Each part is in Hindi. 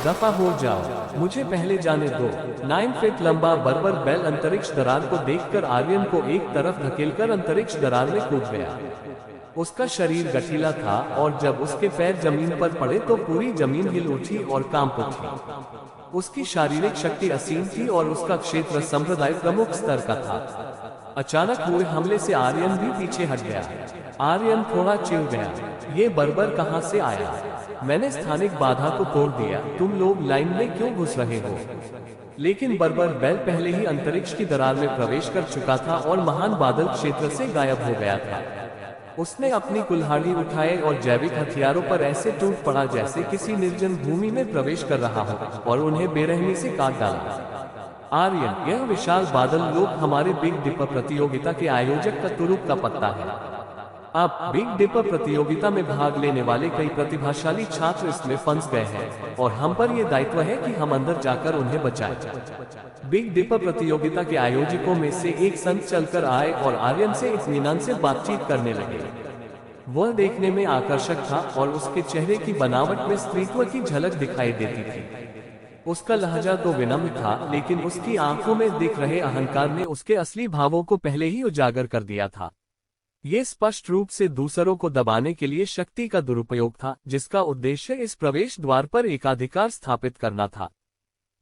दफा हो जाओ, मुझे पहले जाने दो। 9 फीट लंबा बर्बर बेल अंतरिक्ष दरार को देखकर आर्यन को एक तरफ धकेलकर अंतरिक्ष दरार में कूद गया। उसका शरीर गठीला था और जब उसके पैर जमीन पर पड़े तो पूरी जमीन हिल उठी और कांप उठी। उसकी शारीरिक शक्ति असीम थी और उसका क्षेत्र संप्रदाय प्रमुख स्तर का था। अचानक हुए हमले से आर्यन भी पीछे हट गया। आर्यन थोड़ा चिढ़ गया, ये बर्बर कहां से आया? मैंने स्थानिक बाधा को तोड़ दिया, तुम लोग लाइन में क्यों घुस रहे हो? लेकिन बर्बर बेल पहले ही अंतरिक्ष की दरार में प्रवेश कर चुका था और महान बादल क्षेत्र से गायब हो गया था। उसने अपनी कुल्हाड़ी उठाए और जैविक हथियारों पर ऐसे टूट पड़ा जैसे किसी निर्जन भूमि में प्रवेश कर रहा हो और उन्हें बेरहमी से काट डाला। आर्यन, यह विशाल बादल लोग हमारे बिग डिपर प्रतियोगिता के आयोजक का तुरुप का पत्ता है। अब बिग डिपर प्रतियोगिता में भाग लेने वाले कई प्रतिभाशाली छात्र इसमें फंस गए हैं और हम पर यह दायित्व है कि हम अंदर जाकर उन्हें बचाएं। बिग डिपर प्रतियोगिता के आयोजकों में से एक संत चलकर आए और आर्यन से इत्मीनान से बातचीत करने लगे। वह देखने में आकर्षक था और उसके चेहरे की बनावट में स्त्रीत्व की झलक दिखाई देती थी। उसका लहजा तो विनम्र था, लेकिन उसकी आंखों में दिख रहे अहंकार ने उसके असली भावों को पहले ही उजागर कर दिया था। ये स्पष्ट रूप से दूसरों को दबाने के लिए शक्ति का दुरुपयोग था, जिसका उद्देश्य इस प्रवेश द्वार पर एकाधिकार स्थापित करना था।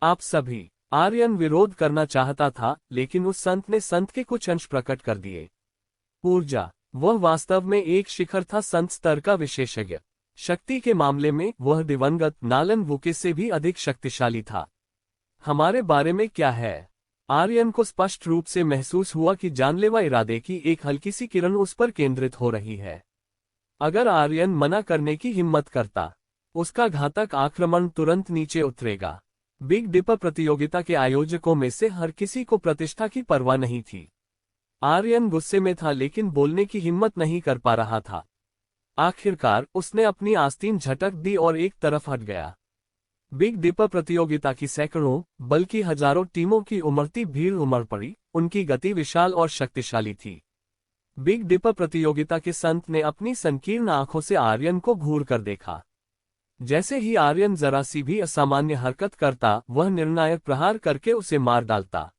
आप सभी। आर्यन विरोध करना चाहता था, लेकिन उस संत ने संत के कुछ अंश प्रकट कर दिए। ऊर्जा। वह वास्तव में एक शिखर था, संत स्तर का विशेषज्ञ। शक्ति के मामले में वह दिवंगत नालन वुके से भी अधिक शक्तिशाली था। हमारे बारे में क्या है? आर्यन को स्पष्ट रूप से महसूस हुआ कि जानलेवा इरादे की एक हल्की सी किरण उस पर केंद्रित हो रही है। अगर आर्यन मना करने की हिम्मत करता, उसका घातक आक्रमण तुरंत नीचे उतरेगा। बिग डिपर प्रतियोगिता के आयोजकों में से हर किसी को प्रतिष्ठा की परवाह नहीं थी। आर्यन गुस्से में था, लेकिन बोलने की हिम्मत नहीं कर पा रहा था। आखिरकार उसने अपनी आस्तीन झटक दी और एक तरफ हट गया। बिग डिपर प्रतियोगिता की सैकड़ों बल्कि हजारों टीमों की उमड़ती भीड़ उमड़ पड़ी। उनकी गति विशाल और शक्तिशाली थी। बिग डिपर प्रतियोगिता के संत ने अपनी संकीर्ण आंखों से आर्यन को घूर कर देखा। जैसे ही आर्यन जरा सी भी असामान्य हरकत करता, वह निर्णायक प्रहार करके उसे मार डालता।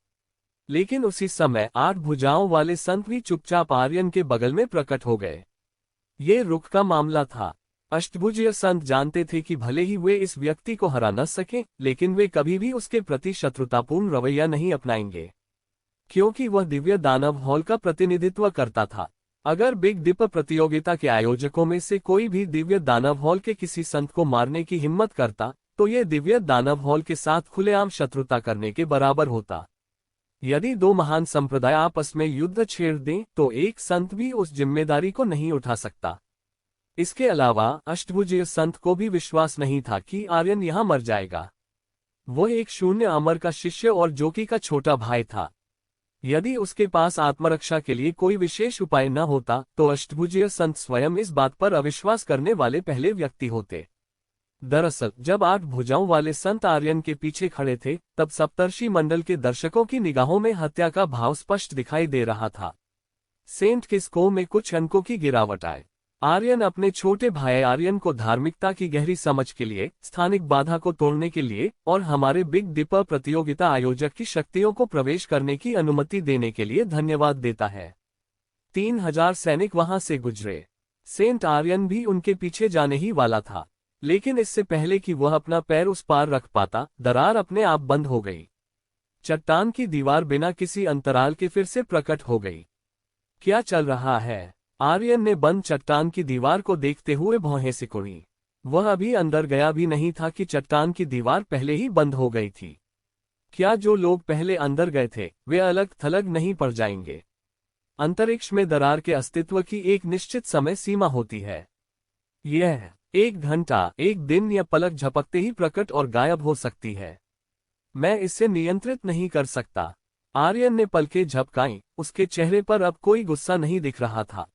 लेकिन उसी समय 8 भुजाओं वाले संत भी चुपचाप आर्यन के बगल में प्रकट हो गए। ये रुख का मामला था। अष्टभुजीय संत जानते थे कि भले ही वे इस व्यक्ति को हरा न सके, लेकिन वे कभी भी उसके प्रति शत्रुतापूर्ण रवैया नहीं अपनाएंगे, क्योंकि वह दिव्य दानव हॉल का प्रतिनिधित्व करता था। अगर बिग डिपर प्रतियोगिता के आयोजकों में से कोई भी दिव्य दानव हॉल के किसी संत को मारने की हिम्मत करता, तो ये दिव्य दानव हॉल के साथ खुलेआम शत्रुता करने के बराबर होता। यदि दो महान संप्रदाय आपस में युद्ध छेड़ दें, तो एक संत भी उस जिम्मेदारी को नहीं उठा सकता। इसके अलावा अष्टभुजीय संत को भी विश्वास नहीं था कि आर्यन यहां मर जाएगा। वह एक शून्य अमर का शिष्य और जोकी का छोटा भाई था। यदि उसके पास आत्मरक्षा के लिए कोई विशेष उपाय न होता, तो अष्टभुजीय संत स्वयं इस बात पर अविश्वास करने वाले पहले व्यक्ति होते। दरअसल जब 8 भुजाओं वाले संत आर्यन के पीछे खड़े थे, तब सप्तर्षि मंडल के दर्शकों की निगाहों में हत्या का भाव स्पष्ट दिखाई दे रहा था। सेंट किस्को में कुछ अंकों की गिरावट आए। आर्यन अपने छोटे भाई आर्यन को धार्मिकता की गहरी समझ के लिए, स्थानिक बाधा को तोड़ने के लिए और हमारे बिग डिपर प्रतियोगिता आयोजक की शक्तियों को प्रवेश करने की अनुमति देने के लिए धन्यवाद देता है। 3000 सैनिक वहां से गुजरे। सेंट आर्यन भी उनके पीछे जाने ही वाला था, लेकिन इससे पहले कि वह अपना पैर उस पार रख पाता, दरार अपने आप बंद हो गई। चट्टान की दीवार बिना किसी अंतराल के फिर से प्रकट हो गई। क्या चल रहा है? आर्यन ने बंद चट्टान की दीवार को देखते हुए भौहें सिकुड़ी। वह अभी अंदर गया भी नहीं था कि चट्टान की दीवार पहले ही बंद हो गई थी। क्या जो लोग पहले अंदर गए थे, वे अलग थलग नहीं पड़ जाएंगे? अंतरिक्ष में दरार के अस्तित्व की एक निश्चित समय सीमा होती है। यह 1 घंटा, 1 दिन या पलक झपकते ही प्रकट और गायब हो सकती है। मैं इसे नियंत्रित नहीं कर सकता। आर्यन ने पलकें झपकाईं। उसके चेहरे पर अब कोई गुस्सा नहीं दिख रहा था।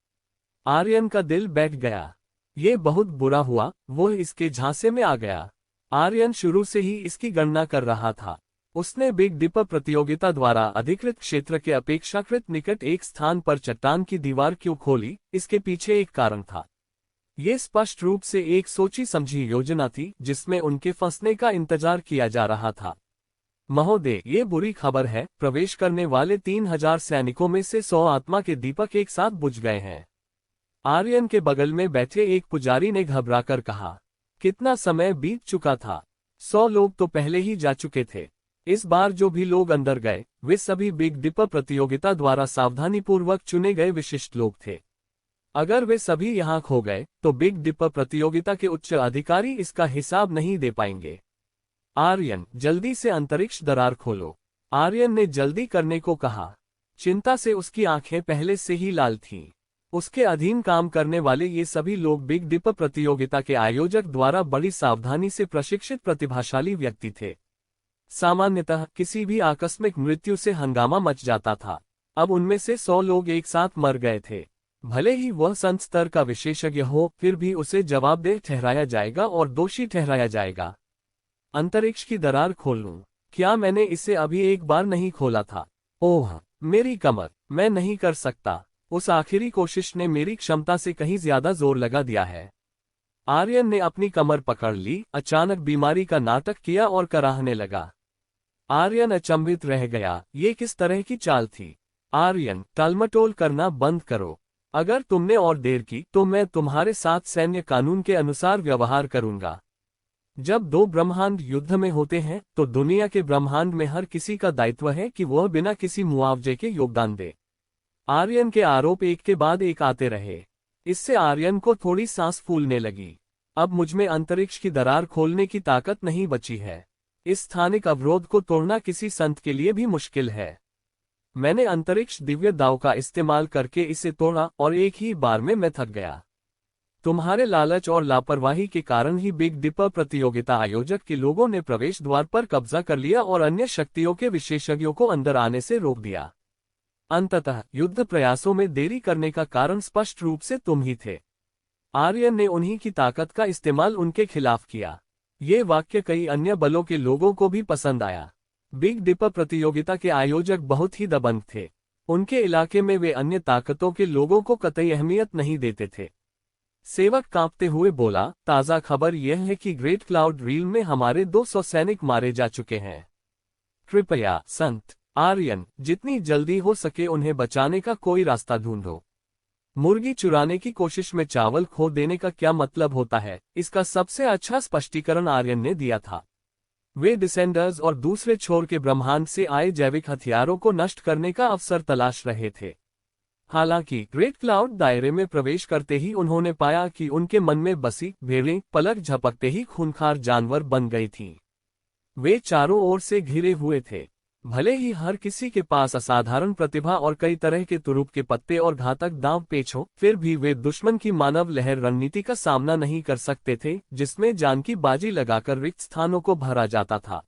आर्यन का दिल बैठ गया। ये बहुत बुरा हुआ, वह इसके झांसे में आ गया। आर्यन शुरू से ही इसकी गणना कर रहा था। उसने बिग डिपर प्रतियोगिता द्वारा अधिकृत क्षेत्र के अपेक्षाकृत निकट एक स्थान पर चट्टान की दीवार क्यों खोली, इसके पीछे एक कारण था। ये स्पष्ट रूप से एक सोची समझी योजना थी जिसमें उनके फंसने का इंतजार किया जा रहा था। महोदय, ये बुरी खबर है, प्रवेश करने वाले 3000 सैनिकों में से 100 आत्मा के दीपक एक साथ बुझ गए हैं। आर्यन के बगल में बैठे एक पुजारी ने घबराकर कहा। कितना समय बीत चुका था? 100 लोग तो पहले ही जा चुके थे। इस बार जो भी लोग अंदर गए वे सभी बिग डिपर प्रतियोगिता द्वारा सावधानीपूर्वक चुने गए विशिष्ट लोग थे। अगर वे सभी यहाँ खो गए तो बिग डिपर प्रतियोगिता के उच्च अधिकारी इसका हिसाब नहीं दे पाएंगे। आर्यन, जल्दी से अंतरिक्ष दरार खोलो। आर्यन ने जल्दी करने को कहा। चिंता से उसकी आंखें पहले से ही लाल थीं। उसके अधीन काम करने वाले ये सभी लोग बिग डिपर प्रतियोगिता के आयोजक द्वारा बड़ी सावधानी से प्रशिक्षित प्रतिभाशाली व्यक्ति थे। सामान्यतः किसी भी आकस्मिक मृत्यु से हंगामा मच जाता था। अब उनमें से 100 लोग एक साथ मर गए थे। भले ही वह संत स्तर का विशेषज्ञ हो, फिर भी उसे जवाबदेह ठहराया जाएगा और दोषी ठहराया जाएगा। अंतरिक्ष की दरार खोल लूं? क्या मैंने इसे अभी एक बार नहीं खोला था? ओह, मेरी कमर, मैं नहीं कर सकता। उस आखिरी कोशिश ने मेरी क्षमता से कहीं ज्यादा जोर लगा दिया है। आर्यन ने अपनी कमर पकड़ ली, अचानक बीमारी का नाटक किया और कराहने लगा। आर्यन अचंभित रह गया। ये किस तरह की चाल थी? आर्यन, टालमटोल करना बंद करो। अगर तुमने और देर की तो मैं तुम्हारे साथ सैन्य कानून के अनुसार व्यवहार करूंगा। जब दो ब्रह्मांड युद्ध में होते हैं तो दुनिया के ब्रह्मांड में हर किसी का दायित्व है कि वह बिना किसी मुआवजे के योगदान दे। आर्यन के आरोप एक के बाद एक आते रहे। इससे आर्यन को थोड़ी सांस फूलने लगी। अब मुझमें अंतरिक्ष की दरार खोलने की ताकत नहीं बची है। इस स्थानिक अवरोध को तोड़ना किसी संत के लिए भी मुश्किल है। मैंने अंतरिक्ष दिव्य दाव का इस्तेमाल करके इसे तोड़ा और एक ही बार में मैं थक गया। तुम्हारे लालच और लापरवाही के कारण ही बिग डिपर प्रतियोगिता आयोजक के लोगों ने प्रवेश द्वार पर कब्जा कर लिया और अन्य शक्तियों के विशेषज्ञों को अंदर आने से रोक दिया। अंततः युद्ध प्रयासों में देरी करने का कारण स्पष्ट रूप से तुम ही थे। आर्यन ने उन्हीं की ताकत का इस्तेमाल उनके खिलाफ किया। ये वाक्य कई अन्य बलों के लोगों को भी पसंद आया। बिग डिपर प्रतियोगिता के आयोजक बहुत ही दबंग थे। उनके इलाके में वे अन्य ताकतों के लोगों को कतई अहमियत नहीं देते थे। सेवक कांपते हुए बोला, ताज़ा खबर यह है कि ग्रेट क्लाउड रील में हमारे 200 सैनिक मारे जा चुके हैं। कृपया संत आर्यन, जितनी जल्दी हो सके उन्हें बचाने का कोई रास्ता ढूंढो। मुर्गी चुराने की कोशिश में चावल खो देने का क्या मतलब होता है, इसका सबसे अच्छा स्पष्टीकरण आर्यन ने दिया था। वे डिसेंडर्स और दूसरे छोर के ब्रह्मांड से आए जैविक हथियारों को नष्ट करने का अवसर तलाश रहे थे। हालांकि ग्रेट क्लाउड दायरे में प्रवेश करते ही उन्होंने पाया कि उनके मन में बसी भेड़ें पलक झपकते ही खूंखार जानवर बन गई थीं। वे चारों ओर से घिरे हुए थे। भले ही हर किसी के पास असाधारण प्रतिभा और कई तरह के तुरुप के पत्ते और घातक दांव पेच हो, फिर भी वे दुश्मन की मानव लहर रणनीति का सामना नहीं कर सकते थे, जिसमें जान की बाजी लगाकर रिक्त स्थानों को भरा जाता था।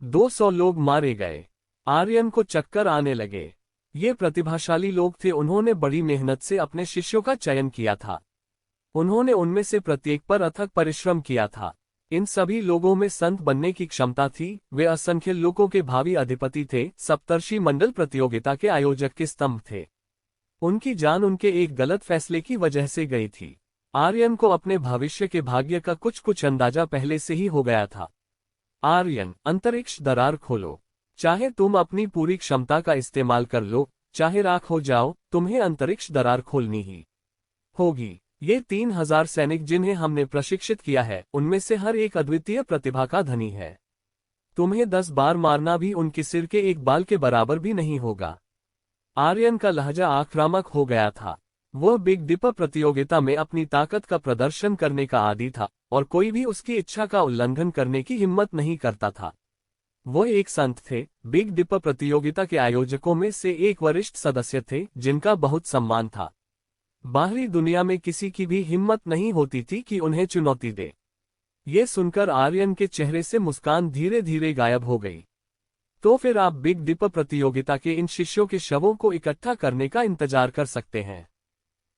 200 लोग मारे गए। आर्यन को चक्कर आने लगे। ये प्रतिभाशाली लोग थे। उन्होंने बड़ी मेहनत से अपने शिष्यों का चयन किया था। उन्होंने उनमें से प्रत्येक पर अथक परिश्रम किया था। इन सभी लोगों में संत बनने की क्षमता थी। वे असंख्य लोगों के भावी अधिपति थे, सप्तर्षि मंडल प्रतियोगिता के आयोजक के स्तंभ थे। उनकी जान उनके एक गलत फैसले की वजह से गई थी। आर्यन को अपने भविष्य के भाग्य का कुछ अंदाजा पहले से ही हो गया था। आर्यन, अंतरिक्ष दरार खोलो। चाहे तुम अपनी पूरी क्षमता का इस्तेमाल कर लो, चाहे राख हो जाओ, तुम्हें अंतरिक्ष दरार खोलनी ही होगी। ये 3000 सैनिक जिन्हें हमने प्रशिक्षित किया है, उनमें से हर एक अद्वितीय प्रतिभा का धनी है। तुम्हें 10 बार मारना भी उनके सिर के एक बाल के बराबर भी नहीं होगा। आर्यन का लहजा आक्रामक हो गया था। वह बिग डिपर प्रतियोगिता में अपनी ताकत का प्रदर्शन करने का आदी था और कोई भी उसकी इच्छा का उल्लंघन करने की हिम्मत नहीं करता था। वो एक संत थे। बिग डिपर प्रतियोगिता के आयोजकों में से एक वरिष्ठ सदस्य थे जिनका बहुत सम्मान था। बाहरी दुनिया में किसी की भी हिम्मत नहीं होती थी कि उन्हें चुनौती दे। ये सुनकर आर्यन के चेहरे से मुस्कान धीरे धीरे गायब हो गई। तो फिर आप बिग डिपर प्रतियोगिता के इन शिष्यों के शवों को इकट्ठा करने का इंतजार कर सकते हैं।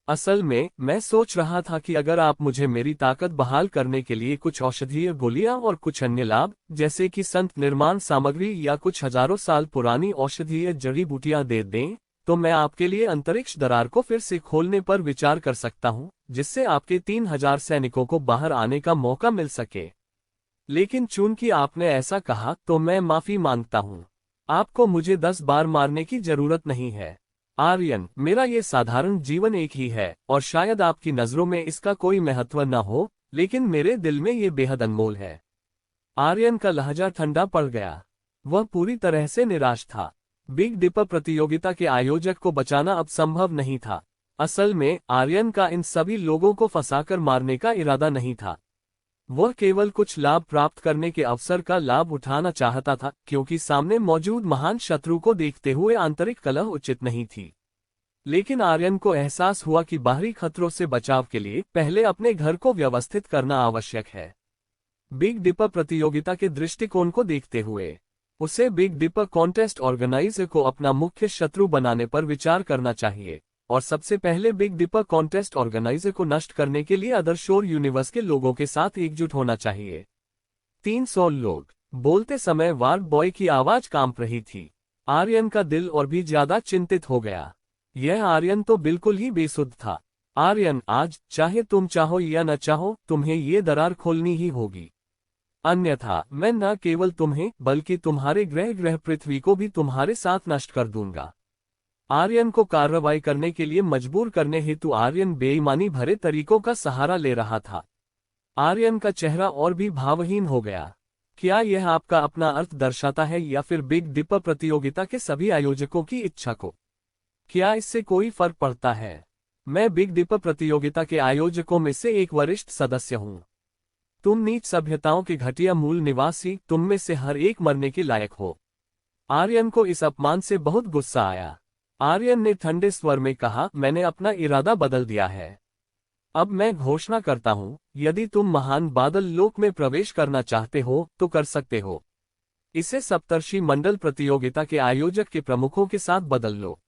असल में मैं सोच रहा था कि अगर आप मुझे मेरी ताकत बहाल करने के लिए कुछ औषधीय गोलियां और कुछ अन्य लाभ, जैसे कि संत निर्माण सामग्री या कुछ हजारों साल पुरानी औषधीय जड़ी बूटियां दे दें, तो मैं आपके लिए अंतरिक्ष दरार को फिर से खोलने पर विचार कर सकता हूं, जिससे आपके 3000 सैनिकों को बाहर आने का मौका मिल सके। लेकिन चूंकि आपने ऐसा कहा तो मैं माफी मांगता हूं। आपको मुझे 10 बार मारने की जरूरत नहीं है। आर्यन, मेरा ये साधारण जीवन एक ही है, और शायद आपकी नजरों में इसका कोई महत्व न हो, लेकिन मेरे दिल में ये बेहद अनमोल है। आर्यन का लहजा ठंडा पड़ गया। वह पूरी तरह से निराश था। बिग डिपर प्रतियोगिता के आयोजक को बचाना अब संभव नहीं था। असल में आर्यन का इन सभी लोगों को फंसाकर मारने का इरादा नहीं था। वह केवल कुछ लाभ प्राप्त करने के अवसर का लाभ उठाना चाहता था, क्योंकि सामने मौजूद महान शत्रु को देखते हुए आंतरिक कलह उचित नहीं थी। लेकिन आर्यन को एहसास हुआ कि बाहरी खतरों से बचाव के लिए पहले अपने घर को व्यवस्थित करना आवश्यक है। बिग डिपर प्रतियोगिता के दृष्टिकोण को देखते हुए उसे बिग डिपर कॉन्टेस्ट ऑर्गेनाइजर को अपना मुख्य शत्रु बनाने पर विचार करना चाहिए, और सबसे पहले बिग डिपर कॉन्टेस्ट ऑर्गेनाइजर को नष्ट करने के लिए अदर शोर यूनिवर्स के लोगों के साथ एकजुट होना चाहिए। 300 लोग। बोलते समय वार्ड बॉय की आवाज कांप रही थी। आर्यन का दिल और भी ज्यादा चिंतित हो गया। यह आर्यन तो बिल्कुल ही बेसुध था। आर्यन, आज चाहे तुम चाहो या न चाहो, तुम्हें ये दरार खोलनी ही होगी। अन्यथा मैं न केवल तुम्हें बल्कि तुम्हारे ग्रह पृथ्वी को भी तुम्हारे साथ नष्ट कर दूंगा। आर्यन को कार्रवाई करने के लिए मजबूर करने हेतु आर्यन बेईमानी भरे तरीकों का सहारा ले रहा था। आर्यन का चेहरा और भी भावहीन हो गया। क्या यह आपका अपना अर्थ दर्शाता है या फिर बिग डिपर प्रतियोगिता के सभी आयोजकों की इच्छा को? क्या इससे कोई फर्क पड़ता है? मैं बिग डिपर प्रतियोगिता के आयोजकों में से एक वरिष्ठ सदस्य हूं। तुम नीच सभ्यताओं के घटिया मूल निवासी, तुम में से हर एक मरने के लायक हो। आर्यन को इस अपमान से बहुत गुस्सा आया। आर्यन ने ठंडे स्वर में कहा, मैंने अपना इरादा बदल दिया है। अब मैं घोषणा करता हूं, यदि तुम महान बादल लोक में प्रवेश करना चाहते हो तो कर सकते हो। इसे सप्तर्षि मंडल प्रतियोगिता के आयोजक के प्रमुखों के साथ बदल लो।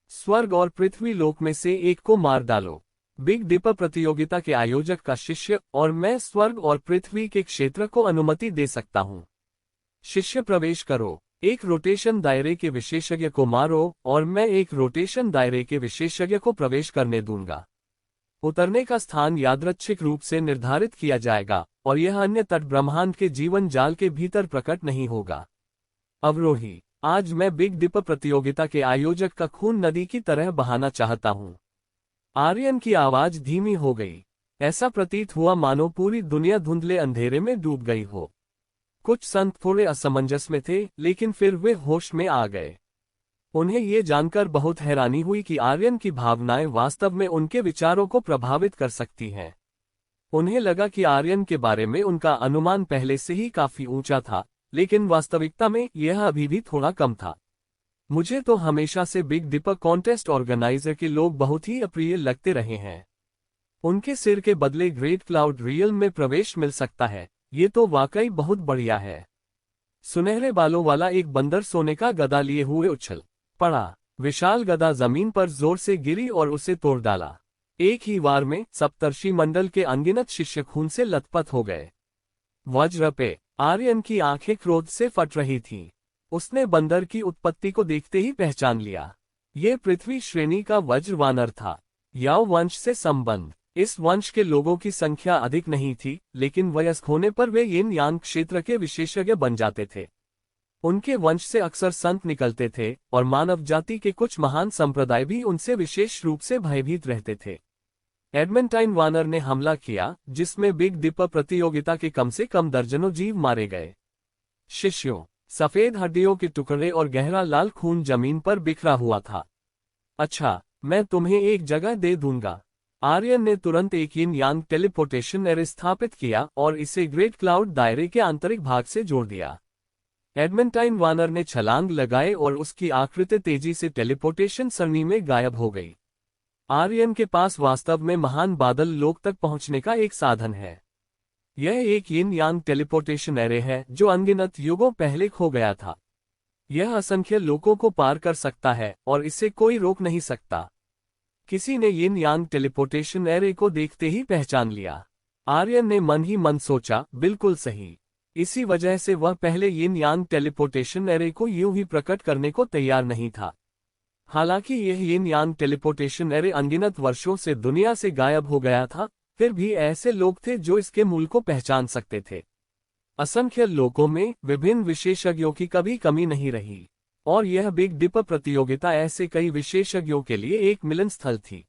स्वर्ग और पृथ्वी लोक में से एक को मार डालो। बिग डिपर प्रतियोगिता के आयोजक का शिष्य और मैं स्वर्ग और पृथ्वी के क्षेत्र को अनुमति दे सकता हूं। शिष्य, प्रवेश करो। एक रोटेशन दायरे के विशेषज्ञ को मारो और मैं एक रोटेशन दायरे के विशेषज्ञ को प्रवेश करने दूंगा। उतरने का स्थान यादृच्छिक रूप से निर्धारित किया जाएगा और यह अन्य तट ब्रह्मांड के जीवन जाल के भीतर प्रकट नहीं होगा। अवरोही, आज मैं बिग डिपर प्रतियोगिता के आयोजक का खून नदी की तरह बहाना चाहता हूं। आर्यन की आवाज धीमी हो गई। ऐसा प्रतीत हुआ मानो पूरी दुनिया धुंधले अंधेरे में डूब गई हो। कुछ संत थोड़े असमंजस में थे, लेकिन फिर वे होश में आ गए। उन्हें ये जानकर बहुत हैरानी हुई कि आर्यन की भावनाएं वास्तव में उनके विचारों को प्रभावित कर सकती हैं। उन्हें लगा कि आर्यन के बारे में उनका अनुमान पहले से ही काफी ऊंचा था, लेकिन वास्तविकता में यह अभी भी थोड़ा कम था। मुझे तो हमेशा से बिग डिपर कॉन्टेस्ट ऑर्गेनाइजर के लोग बहुत ही अप्रिय लगते रहे हैं। उनके सिर के बदले ग्रेट क्लाउड रियल में प्रवेश मिल सकता है, ये तो वाकई बहुत बढ़िया है। सुनहरे बालों वाला एक बंदर सोने का गदा लिए हुए उछल पड़ा। विशाल गदा जमीन पर जोर से गिरी और उसे तोड़ डाला। एक ही वार में सप्तर्षि मंडल के अनगिनत शिष्य खून से लथपथ हो गए। वज्र पे आर्यन की आंखें क्रोध से फट रही थीं। उसने बंदर की उत्पत्ति को देखते ही पहचान लिया। ये पृथ्वी श्रेणी का वज्र वानर था। याओ वंश से संबंध। इस वंश के लोगों की संख्या अधिक नहीं थी, लेकिन वयस्क होने पर वे यिन यांग क्षेत्र के विशेषज्ञ बन जाते थे। उनके वंश से अक्सर संत निकलते थे और मानव जाति के कुछ महान संप्रदाय भी उनसे विशेष रूप से भयभीत रहते थे। एडमेंटाइन वानर ने हमला किया, जिसमें बिग डिपर प्रतियोगिता के कम से कम दर्जनों जीव मारे गए। शिष्यों, सफेद हड्डियों के टुकड़े और गहरा लाल खून जमीन पर बिखरा हुआ था। अच्छा, मैं तुम्हें एक जगह दे दूंगा। आर्यन ने तुरंत एक यिन यांग टेलीपोर्टेशन एरे स्थापित किया और इसे ग्रेट क्लाउड दायरे के आंतरिक भाग से जोड़ दिया। एडमेंटाइन वानर ने छलांग लगाए और उसकी आकृति तेजी से टेलीपोर्टेशन सरणी में गायब हो गई। आर्यन के पास वास्तव में महान बादल लोक तक पहुंचने का एक साधन है। यह एक यिन यांग टेलीपोर्टेशन एरे है जो अनगिनत युगों पहले खो गया था। यह असंख्य लोकों को पार कर सकता है और इसे कोई रोक नहीं सकता। किसी ने यिन यांग टेलीपोर्टेशन एरे को देखते ही पहचान लिया। आर्यन ने मन ही मन सोचा, बिल्कुल सही। इसी वजह से वह पहले यिन यांग टेलीपोर्टेशन एरे को यूं ही प्रकट करने को तैयार नहीं था। हालांकि यह यिन यांग टेलीपोर्टेशन एरे अनगिनत वर्षों से दुनिया से गायब हो गया था, फिर भी ऐसे लोग थे जो इसके मूल को पहचान सकते थे। असंख्य लोगों में विभिन्न विशेषज्ञों की कभी कमी नहीं रही, और यह बिग डिपर प्रतियोगिता ऐसे कई विशेषज्ञों के लिए एक मिलन स्थल थी।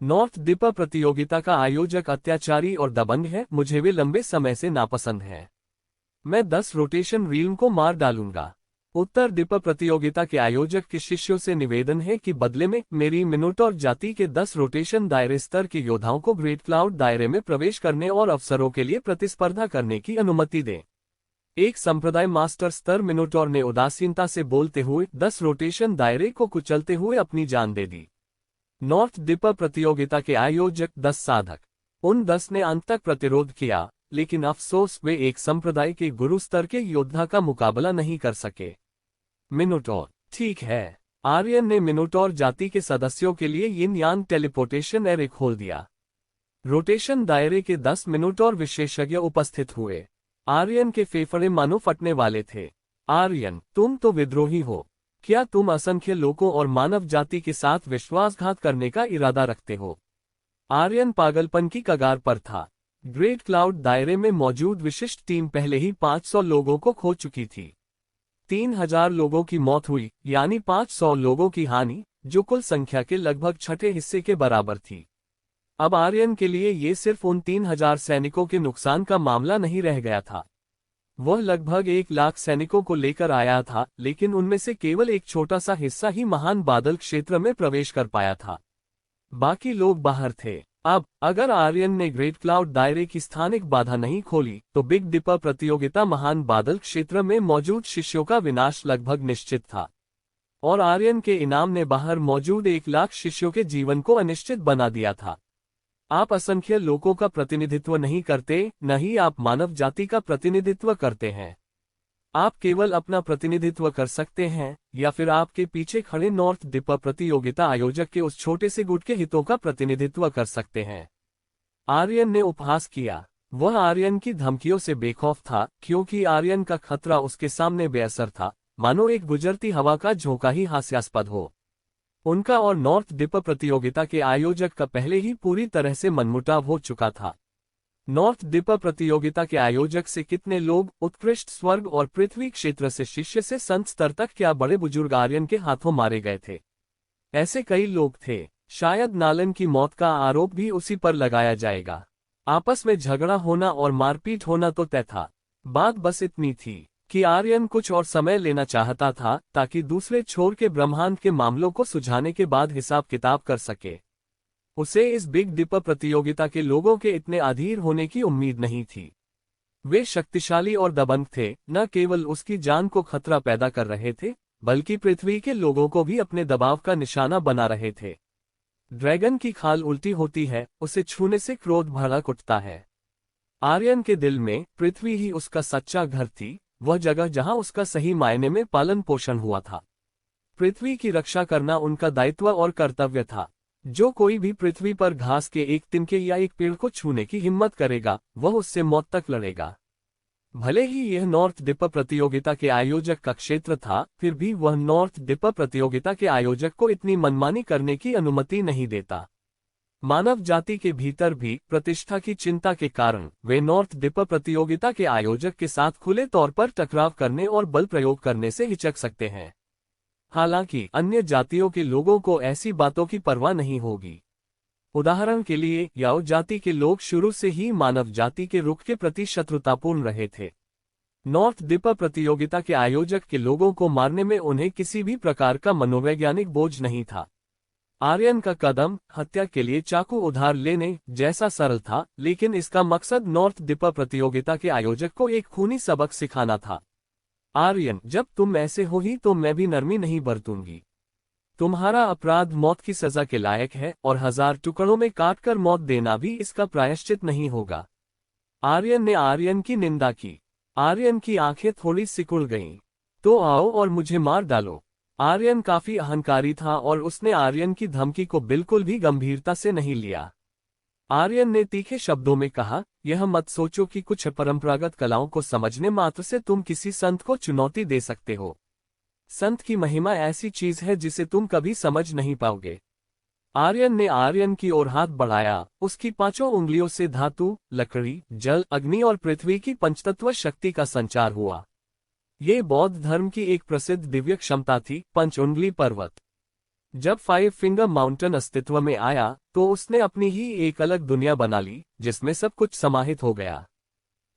नॉर्थ डिपर प्रतियोगिता का आयोजक अत्याचारी और दबंग है, मुझे वे लंबे समय से नापसंद हैं। मैं 10 रोटेशन रील्म को मार डालूंगा। उत्तर डिपर प्रतियोगिता के आयोजक के शिष्यों से निवेदन है कि बदले में मेरी मिनोटॉर जाति के 10 रोटेशन दायरे स्तर के योद्धाओं को ग्रेट क्लाउड दायरे में प्रवेश करने और अवसरों के लिए प्रतिस्पर्धा करने की अनुमति दें। एक संप्रदाय मास्टर स्तर मिनोटॉर ने उदासीनता से बोलते हुए 10 रोटेशन दायरे को कुचलते हुए अपनी जान दे दी। नॉर्थ डिपर प्रतियोगिता के आयोजक 10 साधक, उन 10 ने अंत तक प्रतिरोध किया, लेकिन अफसोस वे एक संप्रदाय के गुरु स्तर के योद्धा का मुकाबला नहीं कर सके। मिनोटॉर, ठीक है। आर्यन ने मिनोटॉर जाति के सदस्यों के लिए यिन यांग टेलीपोर्टेशन एरे खोल दिया। रोटेशन दायरे के 10 मिनोटॉर विशेषज्ञ उपस्थित हुए। आर्यन के फेफड़े मानो फटने वाले थे। आर्यन, तुम तो विद्रोही हो। क्या तुम असंख्य लोगों और मानव जाति के साथ विश्वासघात करने का इरादा रखते हो? आर्यन पागलपन की कगार पर था। ग्रेट क्लाउड दायरे में मौजूद विशिष्ट टीम पहले ही 500 लोगों को खो चुकी थी। 3000 लोगों की मौत हुई, यानी 500 लोगों की हानि, जो कुल संख्या के लगभग छठे हिस्से के बराबर थी। अब आर्यन के लिए ये सिर्फ उन 3000 सैनिकों के नुकसान का मामला नहीं रह गया था। वह लगभग 1 लाख सैनिकों को लेकर आया था, लेकिन उनमें से केवल एक छोटा सा हिस्सा ही महान बादल क्षेत्र में प्रवेश कर पाया था। बाकी लोग बाहर थे। अब अगर आर्यन ने ग्रेट क्लाउड दायरे की स्थानिक बाधा नहीं खोली, तो बिग डिपर प्रतियोगिता महान बादल क्षेत्र में मौजूद शिष्यों का विनाश लगभग निश्चित था, और आर्यन के इनाम ने बाहर मौजूद 1 लाख शिष्यों के जीवन को अनिश्चित बना दिया था। आप असंख्य लोगों का प्रतिनिधित्व नहीं करते, न ही आप मानव जाति का प्रतिनिधित्व करते हैं। आप केवल अपना प्रतिनिधित्व कर सकते हैं, या फिर आपके पीछे खड़े नॉर्थ डिपर प्रतियोगिता आयोजक के उस छोटे से गुट के हितों का प्रतिनिधित्व कर सकते हैं। आर्यन ने उपहास किया। वह आर्यन की धमकियों से बेखौफ था, क्योंकि आर्यन का खतरा उसके सामने बेअसर था, मानो एक गुजरती हवा का झोंका ही हास्यास्पद हो। उनका और नॉर्थ डिपर प्रतियोगिता के आयोजक का पहले ही पूरी तरह से मनमुटाव हो चुका था। नॉर्थ डिपर प्रतियोगिता के आयोजक से कितने लोग उत्कृष्ट स्वर्ग और पृथ्वी क्षेत्र से शिष्य से संत स्तर तक क्या बड़े बुजुर्ग आर्यन के हाथों मारे गए थे? ऐसे कई लोग थे। शायद नालन की मौत का आरोप भी उसी पर लगाया जाएगा। आपस में झगड़ा होना और मारपीट होना तो तय था। बात बस इतनी थी कि आर्यन कुछ और समय लेना चाहता था, ताकि दूसरे छोर के ब्रह्मांड के मामलों को सुलझाने के बाद हिसाब किताब कर सके। उसे इस बिग डिपर प्रतियोगिता के लोगों के इतने अधीर होने की उम्मीद नहीं थी। वे शक्तिशाली और दबंग थे, न केवल उसकी जान को खतरा पैदा कर रहे थे, बल्कि पृथ्वी के लोगों को भी अपने दबाव का निशाना बना रहे थे। ड्रैगन की खाल उल्टी होती है, उसे छूने से क्रोध भड़क उठता है। आर्यन के दिल में पृथ्वी ही उसका सच्चा घर थी, वह जगह जहां उसका सही मायने में पालन पोषण हुआ था। पृथ्वी की रक्षा करना उनका दायित्व और कर्तव्य था। जो कोई भी पृथ्वी पर घास के एक तिनके या एक पेड़ को छूने की हिम्मत करेगा, वह उससे मौत तक लड़ेगा। भले ही यह नॉर्थ डिपर प्रतियोगिता के आयोजक का क्षेत्र था, फिर भी वह नॉर्थ डिपर प्रतियोगिता के आयोजक को इतनी मनमानी करने की अनुमति नहीं देता। मानव जाति के भीतर भी प्रतिष्ठा की चिंता के कारण वे नॉर्थ डिपर प्रतियोगिता के आयोजक के साथ खुले तौर पर टकराव करने और बल प्रयोग करने से हिचक सकते हैं। हालांकि अन्य जातियों के लोगों को ऐसी बातों की परवाह नहीं होगी। उदाहरण के लिए याओ जाति के लोग शुरू से ही मानव जाति के रुख के प्रति शत्रुतापूर्ण रहे थे। नॉर्थ डिपर प्रतियोगिता के आयोजक के लोगों को मारने में उन्हें किसी भी प्रकार का मनोवैज्ञानिक बोझ नहीं था। आर्यन का कदम हत्या के लिए चाकू उधार लेने जैसा सरल था, लेकिन इसका मकसद नॉर्थ डिपर प्रतियोगिता के आयोजक को एक खूनी सबक सिखाना था। आर्यन, जब तुम ऐसे हो ही तो मैं भी नरमी नहीं बरतूंगी। तुम्हारा अपराध मौत की सजा के लायक है, और 1000 टुकड़ों में काटकर मौत देना भी इसका प्रायश्चित नहीं होगा। आर्यन ने आर्यन की निंदा की। आर्यन की आंखें थोड़ी सिकुड़ गईं। तो आओ और मुझे मार डालो। आर्यन काफी अहंकारी था और उसने आर्यन की धमकी को बिल्कुल भी गंभीरता से नहीं लिया। आर्यन ने तीखे शब्दों में कहा, यह मत सोचो कि कुछ परंपरागत कलाओं को समझने मात्र से तुम किसी संत को चुनौती दे सकते हो। संत की महिमा ऐसी चीज है जिसे तुम कभी समझ नहीं पाओगे। आर्यन ने आर्यन की ओर हाथ बढ़ाया। उसकी पांचों उंगलियों से धातु, लकड़ी, जल, अग्नि और पृथ्वी की पंचतत्व शक्ति का संचार हुआ। ये बौद्ध धर्म की एक प्रसिद्ध दिव्य क्षमता थी, पंच उंगली पर्वत। जब 5 फिंगर माउंटेन अस्तित्व में आया तो उसने अपनी ही एक अलग दुनिया बना ली जिसमें सब कुछ समाहित हो गया।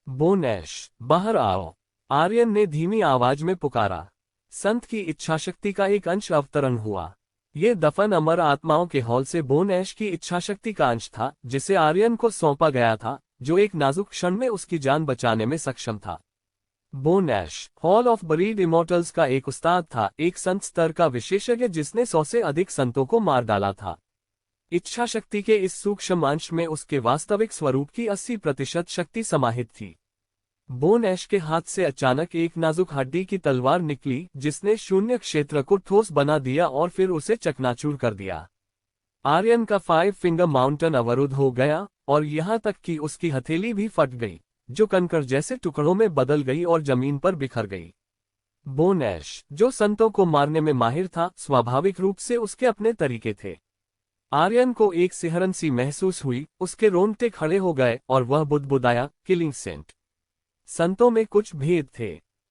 बोनेश, बाहर आओ, आर्यन ने धीमी आवाज में पुकारा। संत की इच्छाशक्ति का एक अंश अवतरण हुआ। ये दफन अमर आत्माओं के हॉल से बोनेश की इच्छाशक्ति का अंश था जिसे आर्यन को सौंपा गया था, जो एक नाजुक क्षण में उसकी जान बचाने में सक्षम था। बोनेश हॉल ऑफ बरीड इमोर्टल्स का एक उस्ताद था, एक संत स्तर का विशेषज्ञ जिसने 100 से अधिक संतों को मार डाला था। इच्छा शक्ति के इस सूक्ष्म अंश में उसके वास्तविक स्वरूप की 80% शक्ति समाहित थी। बोनेश के हाथ से अचानक एक नाजुक हड्डी की तलवार निकली जिसने शून्य क्षेत्र को ठोस बना दिया और फिर उसे चकनाचूर कर दिया। आर्यन का 5 फिंगर माउंटेन अवरुद्ध हो गया और यहाँ तक कि उसकी हथेली भी फट गई, जो कंकड़ जैसे टुकड़ों में बदल गई और जमीन पर बिखर गई। बोनेश, जो संतों को मारने में माहिर था, स्वाभाविक रूप से उसके अपने तरीके थे। आर्यन को एक सिहरन सी महसूस हुई, उसके रोंगटे खड़े हो गए और वह बुदबुदाया, किलिंग सेंट। संतों में कुछ भेद थे।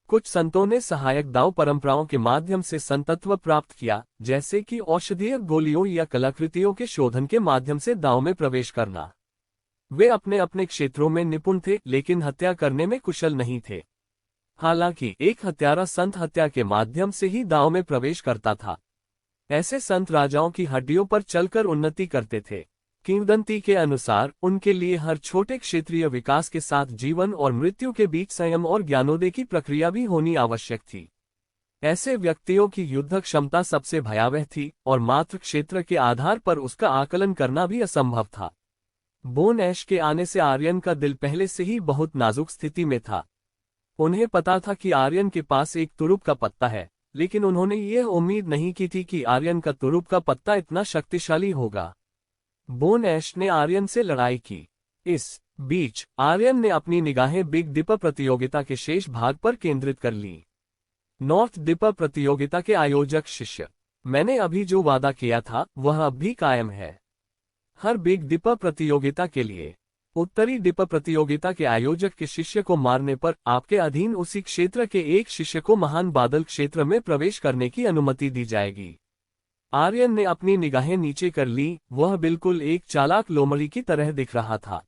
कुछ संतों ने सहायक दाव परंपराओं के माध्यम से संतत्व प्राप्त किया, जैसे कि औषधीय गोलियों या कलाकृतियों के शोधन के माध्यम से दाव में प्रवेश करना। वे अपने अपने क्षेत्रों में निपुण थे लेकिन हत्या करने में कुशल नहीं थे। हालांकि एक हत्यारा संत हत्या के माध्यम से ही दाव में प्रवेश करता था। ऐसे संत राजाओं की हड्डियों पर चलकर उन्नति करते थे। किंवदंती के अनुसार उनके लिए हर छोटे क्षेत्रीय विकास के साथ जीवन और मृत्यु के बीच संयम और ज्ञानोदय की प्रक्रिया भी होनी आवश्यक थी। ऐसे व्यक्तियों की युद्ध क्षमता सबसे भयावह थी और मात्र क्षेत्र के आधार पर उसका आकलन करना भी असंभव था। बोनेश के आने से आर्यन का दिल पहले से ही बहुत नाजुक स्थिति में था। उन्हें पता था कि आर्यन के पास एक तुरुप का पत्ता है, लेकिन उन्होंने यह उम्मीद नहीं की थी कि आर्यन का तुरुप का पत्ता इतना शक्तिशाली होगा। बोनेश ने आर्यन से लड़ाई की। इस बीच आर्यन ने अपनी निगाहें बिग डिपर प्रतियोगिता के शेष भाग पर केंद्रित कर ली। नॉर्थ डिपर प्रतियोगिता के आयोजक शिष्य, मैंने अभी जो वादा किया था वह अब भी कायम है। हर बिग डिपर प्रतियोगिता के लिए उत्तरी डिपर प्रतियोगिता के आयोजक के शिष्य को मारने पर आपके अधीन उसी क्षेत्र के एक शिष्य को महान बादल क्षेत्र में प्रवेश करने की अनुमति दी जाएगी। आर्यन ने अपनी निगाहें नीचे कर ली। वह बिल्कुल एक चालाक लोमड़ी की तरह दिख रहा था।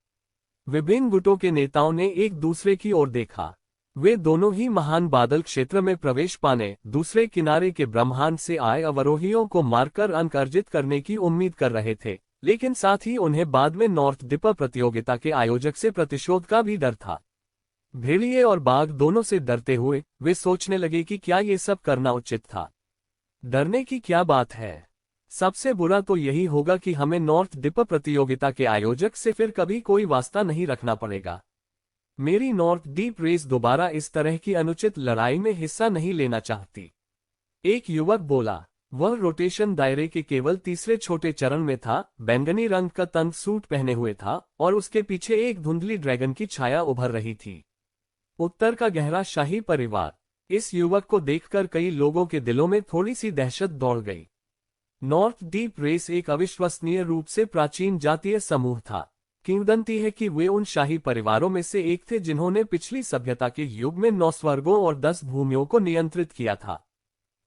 विभिन्न गुटों के नेताओं ने एक दूसरे की ओर देखा। वे दोनों ही महान बादल क्षेत्र में प्रवेश पाने दूसरे किनारे के ब्रह्मांड से आए अवरोहियों को मारकर अंक अर्जित करने की उम्मीद कर रहे थे, लेकिन साथ ही उन्हें बाद में नॉर्थ डिपर प्रतियोगिता के आयोजक से प्रतिशोध का भी डर था। भेड़िए और बाघ दोनों से डरते हुए वे सोचने लगे कि क्या ये सब करना उचित था। डरने की क्या बात है? सबसे बुरा तो यही होगा कि हमें नॉर्थ डिपर प्रतियोगिता के आयोजक से फिर कभी कोई वास्ता नहीं रखना पड़ेगा। मेरी नॉर्थ डीप रेस दोबारा इस तरह की अनुचित लड़ाई में हिस्सा नहीं लेना चाहती। एक युवक बोला। वह रोटेशन दायरे के केवल तीसरे छोटे चरण में था, बैंगनी रंग का तंग सूट पहने हुए था और उसके पीछे एक धुंधली ड्रैगन की छाया उभर रही थी। उत्तर का गहरा शाही परिवार। इस युवक को देखकर कई लोगों के दिलों में थोड़ी सी दहशत दौड़ गई। नॉर्थ डीप रेस एक अविश्वसनीय रूप से प्राचीन जातीय समूह था। किंवदंती है कि वे उन शाही परिवारों में से एक थे जिन्होंने पिछली सभ्यता के युग में 9 स्वर्गों और 10 भूमियों को नियंत्रित किया था।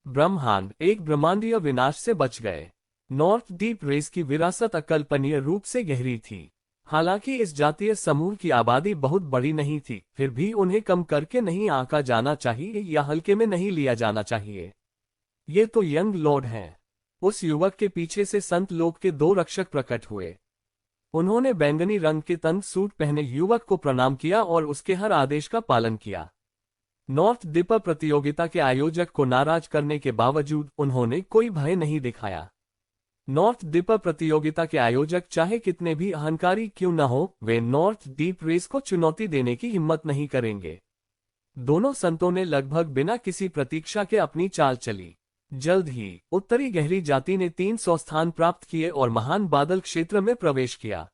ब्रह्मांड एक ब्रह्मांडीय विनाश से बच गए। नॉर्थ डीप रेस की विरासत अकल्पनीय रूप से गहरी थी। हालांकि इस जातीय समूह की आबादी बहुत बड़ी नहीं थी, फिर भी उन्हें कम करके नहीं आंका जाना चाहिए या हल्के में नहीं लिया जाना चाहिए। ये तो यंग लॉर्ड हैं। उस युवक के पीछे से संत लोक के 2 रक्षक प्रकट हुए। उन्होंने बैंगनी रंग के तंग सूट पहने युवक को प्रणाम किया और उसके हर आदेश का पालन किया। नॉर्थ डिपर प्रतियोगिता के आयोजक को नाराज करने के बावजूद उन्होंने कोई भय नहीं दिखाया। नॉर्थ डिपर प्रतियोगिता के आयोजक चाहे कितने भी अहंकारी क्यों न हो, वे नॉर्थ डीप रेस को चुनौती देने की हिम्मत नहीं करेंगे। दोनों संतों ने लगभग बिना किसी प्रतीक्षा के अपनी चाल चली। जल्द ही उत्तरी गहरी जाति ने 300 स्थान प्राप्त किए और महान बादल क्षेत्र में प्रवेश किया।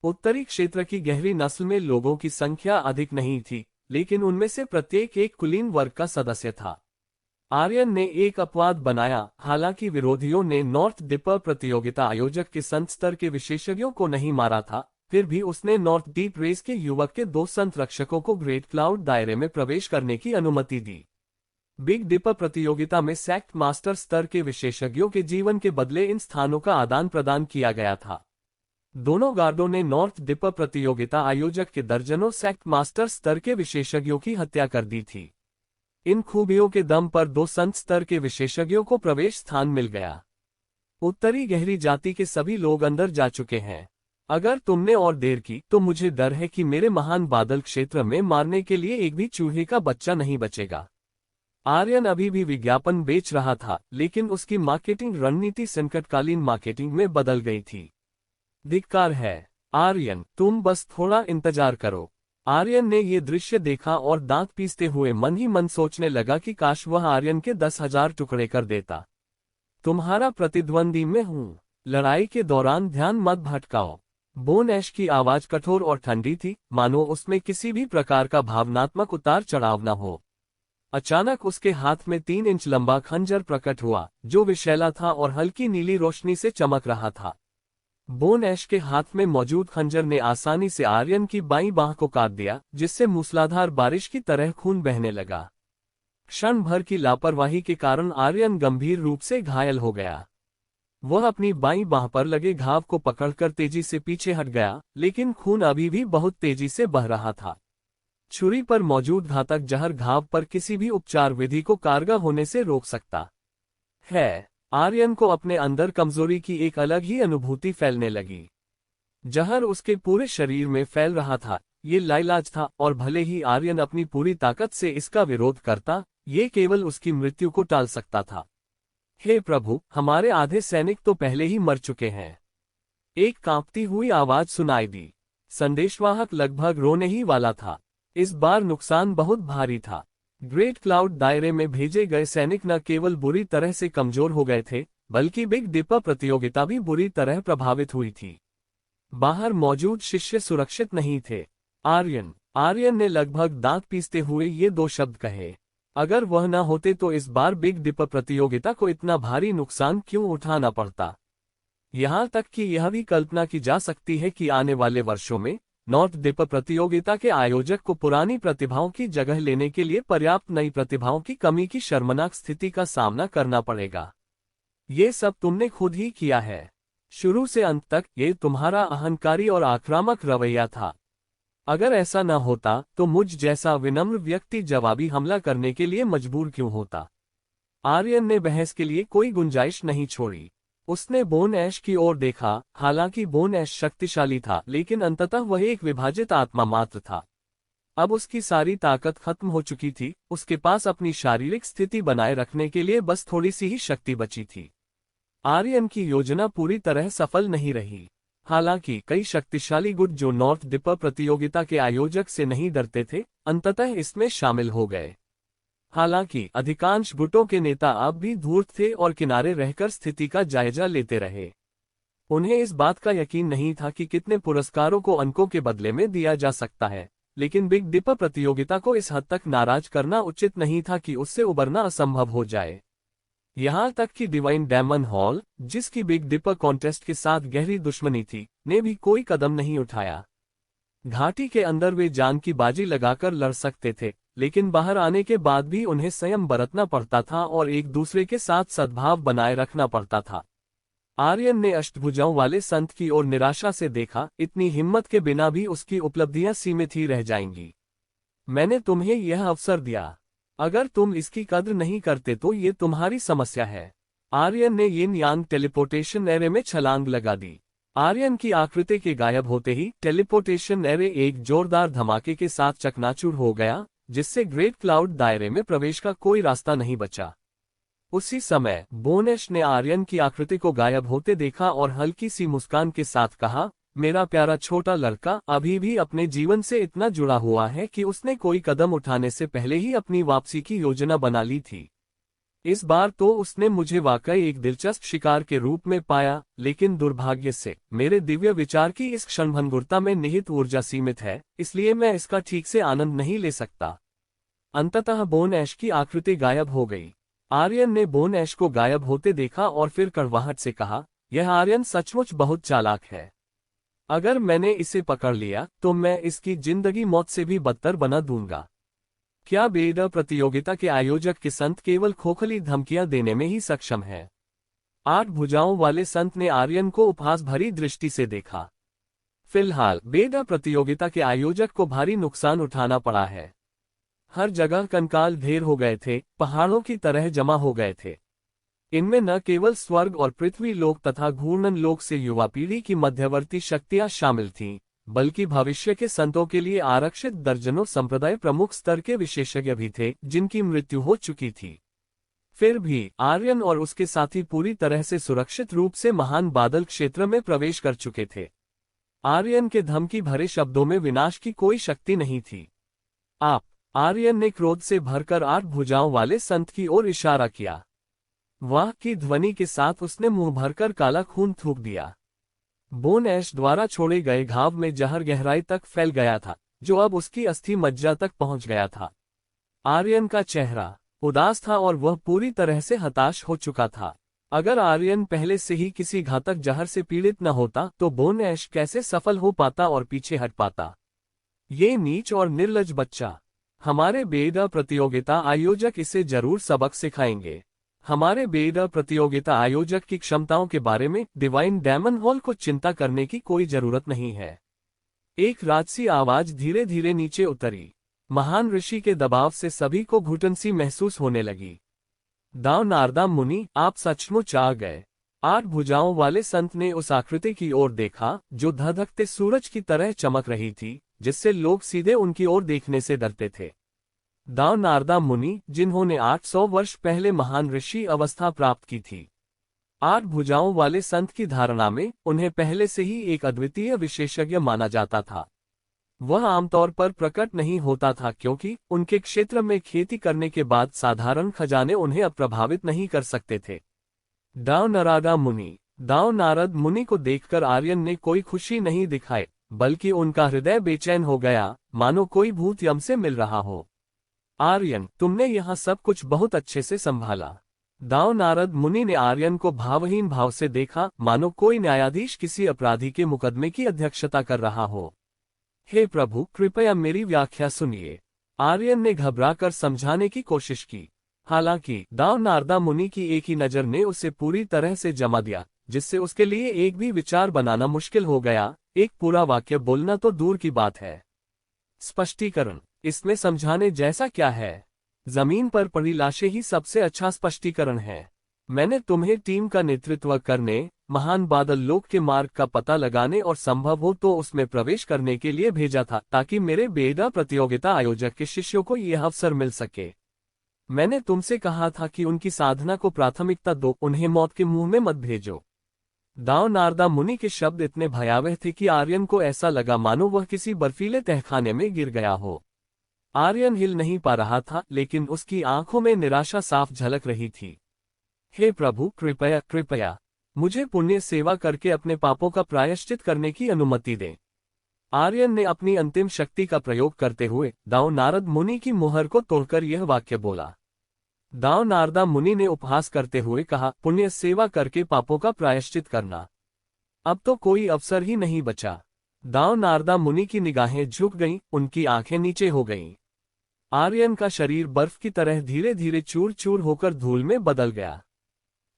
उत्तरी क्षेत्र की गहरी नस्ल में लोगों की संख्या अधिक नहीं थी, लेकिन उनमें से प्रत्येक एक कुलीन वर्ग का सदस्य था। आर्यन ने एक अपवाद बनाया। हालांकि विरोधियों ने नॉर्थ डिपर प्रतियोगिता आयोजक के संत स्तर के विशेषज्ञों को नहीं मारा था, फिर भी उसने नॉर्थ डीप रेस के युवक के 2 संत रक्षकों को ग्रेट क्लाउड दायरे में प्रवेश करने की अनुमति दी। बिग डिपर प्रतियोगिता में सैक्ट मास्टर स्तर के विशेषज्ञों के जीवन के बदले इन स्थानों का आदान प्रदान किया गया था। दोनों गार्डों ने नॉर्थ डिपर प्रतियोगिता आयोजक के दर्जनों सैक्ट मास्टर स्तर के विशेषज्ञों की हत्या कर दी थी। इन खूबियों के दम पर 2 संत स्तर के विशेषज्ञों को प्रवेश स्थान मिल गया। उत्तरी गहरी जाति के सभी लोग अंदर जा चुके हैं। अगर तुमने और देर की तो मुझे डर है कि मेरे महान बादल क्षेत्र में मारने के लिए एक भी चूहे का बच्चा नहीं बचेगा। आर्यन अभी भी विज्ञापन बेच रहा था, लेकिन उसकी मार्केटिंग रणनीति संकटकालीन मार्केटिंग में बदल गई थी। धिक्कार है आर्यन, तुम बस थोड़ा इंतजार करो। आर्यन ने ये दृश्य देखा और दांत पीसते हुए मन ही मन सोचने लगा कि काश वह आर्यन के 10,000 टुकड़े कर देता। तुम्हारा प्रतिद्वंदी मैं हूं। लड़ाई के दौरान ध्यान मत भटकाओ। बोन ऐश की आवाज कठोर और ठंडी थी, मानो उसमें किसी भी प्रकार का भावनात्मक उतार चढ़ाव न हो। अचानक उसके हाथ में 3 इंच लंबा खंजर प्रकट हुआ, जो विषैला था और हल्की नीली रोशनी से चमक रहा था। बोन ऐश के हाथ में मौजूद खंजर ने आसानी से आर्यन की बाईं बांह को काट दिया, जिससे मूसलाधार बारिश की तरह खून बहने लगा। क्षण भर की लापरवाही के कारण आर्यन गंभीर रूप से घायल हो गया। वह अपनी बाईं बांह पर लगे घाव को पकड़कर तेजी से पीछे हट गया, लेकिन खून अभी भी बहुत तेजी से बह रहा था। छुरी पर मौजूद घातक जहर घाव पर किसी भी उपचार विधि को कारगर होने से रोक सकता है। आर्यन को अपने अंदर कमजोरी की एक अलग ही अनुभूति फैलने लगी। जहर उसके पूरे शरीर में फैल रहा था। ये लाइलाज था, और भले ही आर्यन अपनी पूरी ताकत से इसका विरोध करता, ये केवल उसकी मृत्यु को टाल सकता था। हे प्रभु, हमारे आधे सैनिक तो पहले ही मर चुके हैं। एक कांपती हुई आवाज सुनाई दी। संदेशवाहक लगभग रोने ही वाला था। इस बार नुकसान बहुत भारी था। ग्रेट क्लाउड दायरे में भेजे गए सैनिक न केवल बुरी तरह से कमजोर हो गए थे, बल्कि बिग डिपर प्रतियोगिता भी बुरी तरह प्रभावित हुई थी। बाहर मौजूद शिष्य सुरक्षित नहीं थे। आर्यन ने लगभग दांत पीसते हुए ये 2 शब्द कहे। अगर वह न होते तो इस बार बिग डिपर प्रतियोगिता को इतना भारी नुकसान क्यों उठाना पड़ता। यहाँ तक कि यह भी कल्पना की जा सकती है कि आने वाले वर्षों में नॉर्थ डिपर प्रतियोगिता के आयोजक को पुरानी प्रतिभाओं की जगह लेने के लिए पर्याप्त नई प्रतिभाओं की कमी की शर्मनाक स्थिति का सामना करना पड़ेगा। ये सब तुमने खुद ही किया है। शुरू से अंत तक ये तुम्हारा अहंकारी और आक्रामक रवैया था। अगर ऐसा न होता तो मुझ जैसा विनम्र व्यक्ति जवाबी हमला करने के लिए मजबूर क्यों होता। आर्यन ने बहस के लिए कोई गुंजाइश नहीं छोड़ी। उसने बोन ऐश की ओर देखा। हालांकि बोन ऐश शक्तिशाली था, लेकिन अंततः वह एक विभाजित आत्मा मात्र था। अब उसकी सारी ताकत खत्म हो चुकी थी। उसके पास अपनी शारीरिक स्थिति बनाए रखने के लिए बस थोड़ी सी ही शक्ति बची थी। आर्यन की योजना पूरी तरह सफल नहीं रही। हालांकि कई शक्तिशाली गुट जो नॉर्थ डिपर प्रतियोगिता के आयोजक से नहीं डरते थे, अंततः इसमें शामिल हो गए। हालांकि अधिकांश गुटों के नेता अब भी धूर्त थे और किनारे रहकर स्थिति का जायजा लेते रहे। उन्हें इस बात का यकीन नहीं था कि कितने पुरस्कारों को अंकों के बदले में दिया जा सकता है, लेकिन बिग डिपर प्रतियोगिता को इस हद तक नाराज करना उचित नहीं था कि उससे उबरना असंभव हो जाए। यहाँ तक कि डिवाइन डेमन हॉल, जिसकी बिग डिपर कॉन्टेस्ट के साथ गहरी दुश्मनी थी, ने भी कोई कदम नहीं उठाया। घाटी के अंदर वे जान की बाजी लगाकर लड़ सकते थे, लेकिन बाहर आने के बाद भी उन्हें संयम बरतना पड़ता था और एक दूसरे के साथ सद्भाव बनाए रखना पड़ता था। आर्यन ने अष्टभुजाओं वाले संत की ओर निराशा से देखा। इतनी हिम्मत के बिना भी उसकी उपलब्धियां सीमित ही रह जाएंगी। मैंने तुम्हें यह अवसर दिया। अगर तुम इसकी कद्र नहीं करते तो ये तुम्हारी समस्या है। आर्यन ने यिन यांग टेलीपोर्टेशन एरे में छलांग लगा दी। आर्यन की आकृति के गायब होते ही टेलीपोर्टेशन एरे एक जोरदार धमाके के साथ चकनाचूर हो गया, जिससे ग्रेट क्लाउड दायरे में प्रवेश का कोई रास्ता नहीं बचा। उसी समय बोन ऐश ने आर्यन की आकृति को गायब होते देखा और हल्की सी मुस्कान के साथ कहा, मेरा प्यारा छोटा लड़का अभी भी अपने जीवन से इतना जुड़ा हुआ है कि उसने कोई कदम उठाने से पहले ही अपनी वापसी की योजना बना ली थी। इस बार तो उसने मुझे वाकई एक दिलचस्प शिकार के रूप में पाया, लेकिन दुर्भाग्य से मेरे दिव्य विचार की इस क्षणभंगुरता में निहित ऊर्जा सीमित है, इसलिए मैं इसका ठीक से आनंद नहीं ले सकता। अंततः बोन ऐश की आकृति गायब हो गई। आर्यन ने बोन ऐश को गायब होते देखा और फिर कड़वाहट से कहा, यह आर्यन सचमुच बहुत चालाक है। अगर मैंने इसे पकड़ लिया तो मैं इसकी जिंदगी मौत से भी बदतर बना दूंगा। क्या बेड़ा प्रतियोगिता के आयोजक के संत केवल खोखली धमकियां देने में ही सक्षम है? 8 भुजाओं वाले संत ने आर्यन को उपहास भरी दृष्टि से देखा। फिलहाल बेड़ा प्रतियोगिता के आयोजक को भारी नुकसान उठाना पड़ा है। हर जगह कंकाल ढेर हो गए थे, पहाड़ों की तरह जमा हो गए थे। इनमें न केवल स्वर्ग और पृथ्वी लोक तथा घूर्णन लोक से युवा पीढ़ी की मध्यवर्ती शक्तियां शामिल थीं, बल्कि भविष्य के संतों के लिए आरक्षित दर्जनों संप्रदाय प्रमुख स्तर के विशेषज्ञ भी थे, जिनकी मृत्यु हो चुकी थी। फिर भी आर्यन और उसके साथी पूरी तरह से सुरक्षित रूप से महान बादल क्षेत्र में प्रवेश कर चुके थे। आर्यन के धमकी भरे शब्दों में विनाश की कोई शक्ति नहीं थी। आर्यन ने क्रोध से भरकर 8 भुजाओं वाले संत की ओर इशारा किया। वाह की ध्वनि के साथ उसने मुंह भरकर काला खून थूक दिया। बोन ऐश द्वारा छोड़े गए घाव में जहर गहराई तक फैल गया था, जो अब उसकी अस्थि मज्जा तक पहुंच गया था। आर्यन का चेहरा उदास था और वह पूरी तरह से हताश हो चुका था। अगर आर्यन पहले से ही किसी घातक जहर से पीड़ित न होता तो बोन ऐश कैसे सफल हो पाता और पीछे हट पाता? ये नीच और निर्लज बच्चा। हमारे बेड़ा प्रतियोगिता आयोजक इसे जरूर सबक सिखाएंगे। हमारे बेड़ा प्रतियोगिता आयोजक की क्षमताओं के बारे में डिवाइन डेमन हॉल को चिंता करने की कोई जरूरत नहीं है। एक राजसी आवाज धीरे धीरे नीचे उतरी। महान ऋषि के दबाव से सभी को घुटन सी महसूस होने लगी। दाव नारदा मुनि, आप सचमुच आ गए। 8 भुजाओं वाले संत ने उस आकृति की ओर देखा जो धधकते सूरज की तरह चमक रही थी, जिससे लोग सीधे उनकी ओर देखने से डरते थे। दाव नारदा मुनि, जिन्होंने 800 वर्ष पहले महान ऋषि अवस्था प्राप्त की थी। 8 भुजाओं वाले संत की धारणा में उन्हें पहले से ही एक अद्वितीय विशेषज्ञ माना जाता था। वह आमतौर पर प्रकट नहीं होता था क्योंकि उनके क्षेत्र में खेती करने के बाद साधारण खजाने उन्हें अप्रभावित नहीं कर सकते थे। दाव नारद मुनि को देखकर आर्यन ने कोई खुशी नहीं दिखाई, बल्कि उनका हृदय बेचैन हो गया, मानो कोई भूत यम से मिल रहा हो। आर्यन, तुमने यहाँ सब कुछ बहुत अच्छे से संभाला। दाव नारद मुनि ने आर्यन को भावहीन भाव से देखा, मानो कोई न्यायाधीश किसी अपराधी के मुकदमे की अध्यक्षता कर रहा हो। हे प्रभु, कृपया मेरी व्याख्या सुनिए। आर्यन ने घबराकर समझाने की कोशिश की। हालांकि दाव नारदा मुनि की एक ही नजर ने उसे पूरी तरह से जमा दिया, जिससे उसके लिए एक भी विचार बनाना मुश्किल हो गया। एक पूरा वाक्य बोलना तो दूर की बात है। स्पष्टीकरण, इसमें समझाने जैसा क्या है? जमीन पर पड़ी लाशें ही सबसे अच्छा स्पष्टीकरण है। मैंने तुम्हें टीम का नेतृत्व करने, महान बादल लोक के मार्ग का पता लगाने और संभव हो तो उसमें प्रवेश करने के लिए भेजा था, ताकि मेरे बेड़ा प्रतियोगिता आयोजक के शिष्यों को यह अवसर मिल सके। मैंने तुमसे कहा था कि उनकी साधना को प्राथमिकता दो, उन्हें मौत के मुंह में मत भेजो। दाव नारदा मुनि के शब्द इतने भयावह थे कि आर्यन को ऐसा लगा मानो वह किसी बर्फीले तहखाने में गिर गया हो। आर्यन हिल नहीं पा रहा था, लेकिन उसकी आंखों में निराशा साफ झलक रही थी। हे प्रभु, कृपया मुझे पुण्य सेवा करके अपने पापों का प्रायश्चित करने की अनुमति दें। आर्यन ने अपनी अंतिम शक्ति का प्रयोग करते हुए दाव नारद मुनि की मुहर को तोड़कर यह वाक्य बोला। दाव नारदा मुनि ने उपहास करते हुए कहा, पुण्य सेवा करके पापों का प्रायश्चित करना? अब तो कोई अवसर ही नहीं बचा। दाव नारदा मुनि की निगाहें झुक गईं, उनकी आंखें नीचे हो गईं। आर्यन का शरीर बर्फ की तरह धीरे धीरे चूर चूर होकर धूल में बदल गया।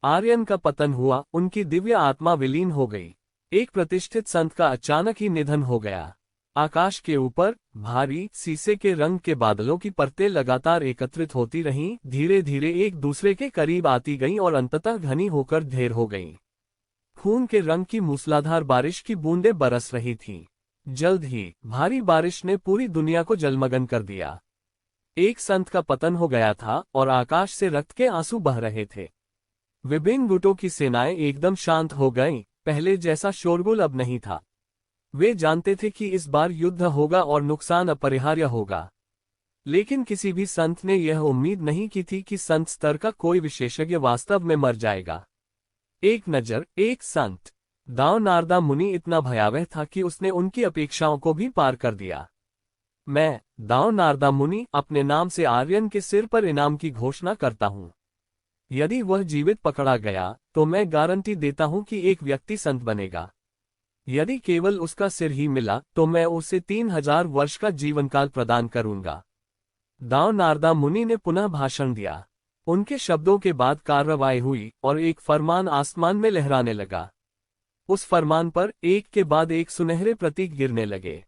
आर्यन का पतन हुआ, उनकी दिव्य आत्मा विलीन हो गई। एक प्रतिष्ठित संत का अचानक ही निधन हो गया। आकाश के ऊपर भारी शीशे के रंग के बादलों की परतें लगातार एकत्रित होती रहीं, धीरे धीरे एक दूसरे के करीब आती गईं और अंततः घनी होकर ढेर हो गईं। खून के रंग की मूसलाधार बारिश की बूंदें बरस रही थीं। जल्द ही भारी बारिश ने पूरी दुनिया को जलमग्न कर दिया। एक संत का पतन हो गया था और आकाश से रक्त के आंसू बह रहे थे। विभिन्न गुटों की सेनाएं एकदम शांत हो गईं, पहले जैसा शोरगुल अब नहीं था। वे जानते थे कि इस बार युद्ध होगा और नुकसान अपरिहार्य होगा। लेकिन किसी भी संत ने यह उम्मीद नहीं की थी कि संत स्तर का कोई विशेषज्ञ वास्तव में मर जाएगा। एक नजर, एक संत। दाव नारदा मुनि इतना भयावह था कि उसने उनकी अपेक्षाओं को भी पार कर दिया। मैं, दाव नारदा मुनि, अपने नाम से आर्यन के सिर पर इनाम की घोषणा करता हूं। यदि वह जीवित पकड़ा गया तो मैं गारंटी देता हूं कि एक व्यक्ति संत बनेगा। यदि केवल उसका सिर ही मिला तो मैं उसे 3000 वर्ष का जीवनकाल प्रदान करूंगा। दाव नारदा मुनि ने पुनः भाषण दिया। उनके शब्दों के बाद कार्रवाई हुई और एक फरमान आसमान में लहराने लगा। उस फरमान पर एक के बाद एक सुनहरे प्रतीक गिरने लगे।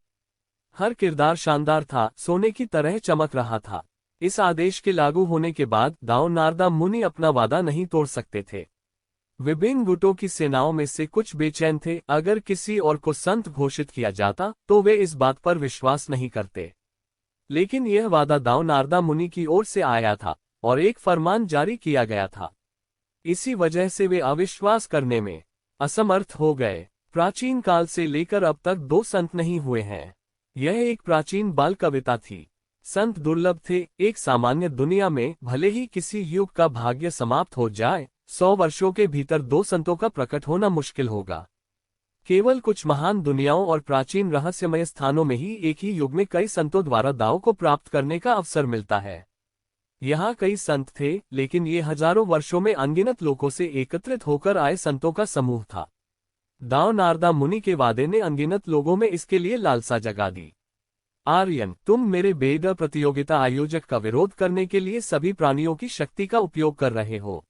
हर किरदार शानदार था, सोने की तरह चमक रहा था। इस आदेश के लागू होने के बाद दाव नारदा मुनि अपना वादा नहीं तोड़ सकते थे। विभिन्न गुटों की सेनाओं में से कुछ बेचैन थे। अगर किसी और को संत घोषित किया जाता तो वे इस बात पर विश्वास नहीं करते, लेकिन यह वादा दाव नारदा मुनि की ओर से आया था और एक फरमान जारी किया गया था। इसी वजह से वे अविश्वास करने में असमर्थ हो गए। प्राचीन काल से लेकर अब तक 2 संत नहीं हुए हैं। यह एक प्राचीन बाल कविता थी। संत दुर्लभ थे। एक सामान्य दुनिया में भले ही किसी युग का भाग्य समाप्त हो जाए, 100 वर्षों के भीतर 2 संतों का प्रकट होना मुश्किल होगा। केवल कुछ महान दुनियाओं और प्राचीन रहस्यमय स्थानों में ही एक ही युग में कई संतों द्वारा दाव को प्राप्त करने का अवसर मिलता है। यहाँ कई संत थे, लेकिन ये हजारों वर्षों में अनगिनत लोगों से एकत्रित होकर आए संतों का समूह था। दाव नारदा मुनि के वादे ने अनगिनत लोगों में इसके लिए लालसा जगा दी। आर्यन, तुम मेरे वेद प्रतियोगिता आयोजक का विरोध करने के लिए सभी प्राणियों की शक्ति का उपयोग कर रहे हो।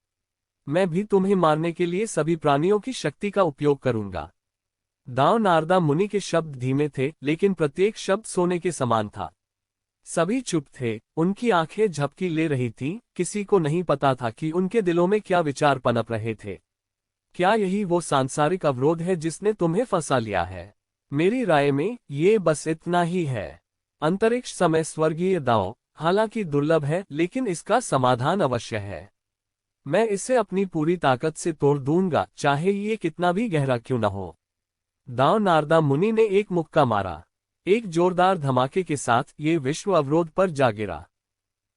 मैं भी तुम्हें मारने के लिए सभी प्राणियों की शक्ति का उपयोग करूंगा। दाव नारदा मुनि के शब्द धीमे थे, लेकिन प्रत्येक शब्द सोने के समान था। सभी चुप थे। उनकी आंखें झपकी ले रही थीं। किसी को नहीं पता था कि उनके दिलों में क्या विचार पनप रहे थे। क्या यही वो सांसारिक अवरोध है जिसने तुम्हें फंसा लिया है? मेरी राय में ये बस इतना ही है। अंतरिक्ष समय स्वर्गीय दाव हालांकि दुर्लभ है, लेकिन इसका समाधान अवश्य है। मैं इसे अपनी पूरी ताकत से तोड़ दूंगा, चाहे ये कितना भी गहरा क्यों न हो। दाव नारदा मुनि ने एक मुक्का मारा। एक जोरदार धमाके के साथ ये विश्व अवरोध पर जा गिरा।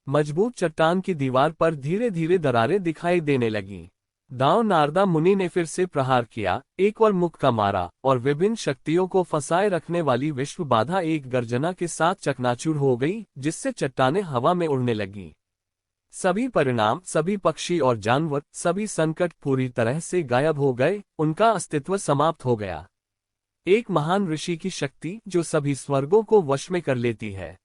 मजबूत चट्टान की दीवार पर धीरे धीरे दरारें दिखाई देने लगीं। दाव नारदा मुनि ने फिर से प्रहार किया, एक और मुक्का मारा और विभिन्न शक्तियों को फंसाए रखने वाली विश्व बाधा एक गर्जना के साथ चकनाचूर हो गई, जिससे चट्टानें हवा में उड़ने लगीं। सभी परिणाम, सभी पक्षी और जानवर, सभी संकट पूरी तरह से गायब हो गए। उनका अस्तित्व समाप्त हो गया। एक महान ऋषि की शक्ति जो सभी स्वर्गों को वश में कर लेती है।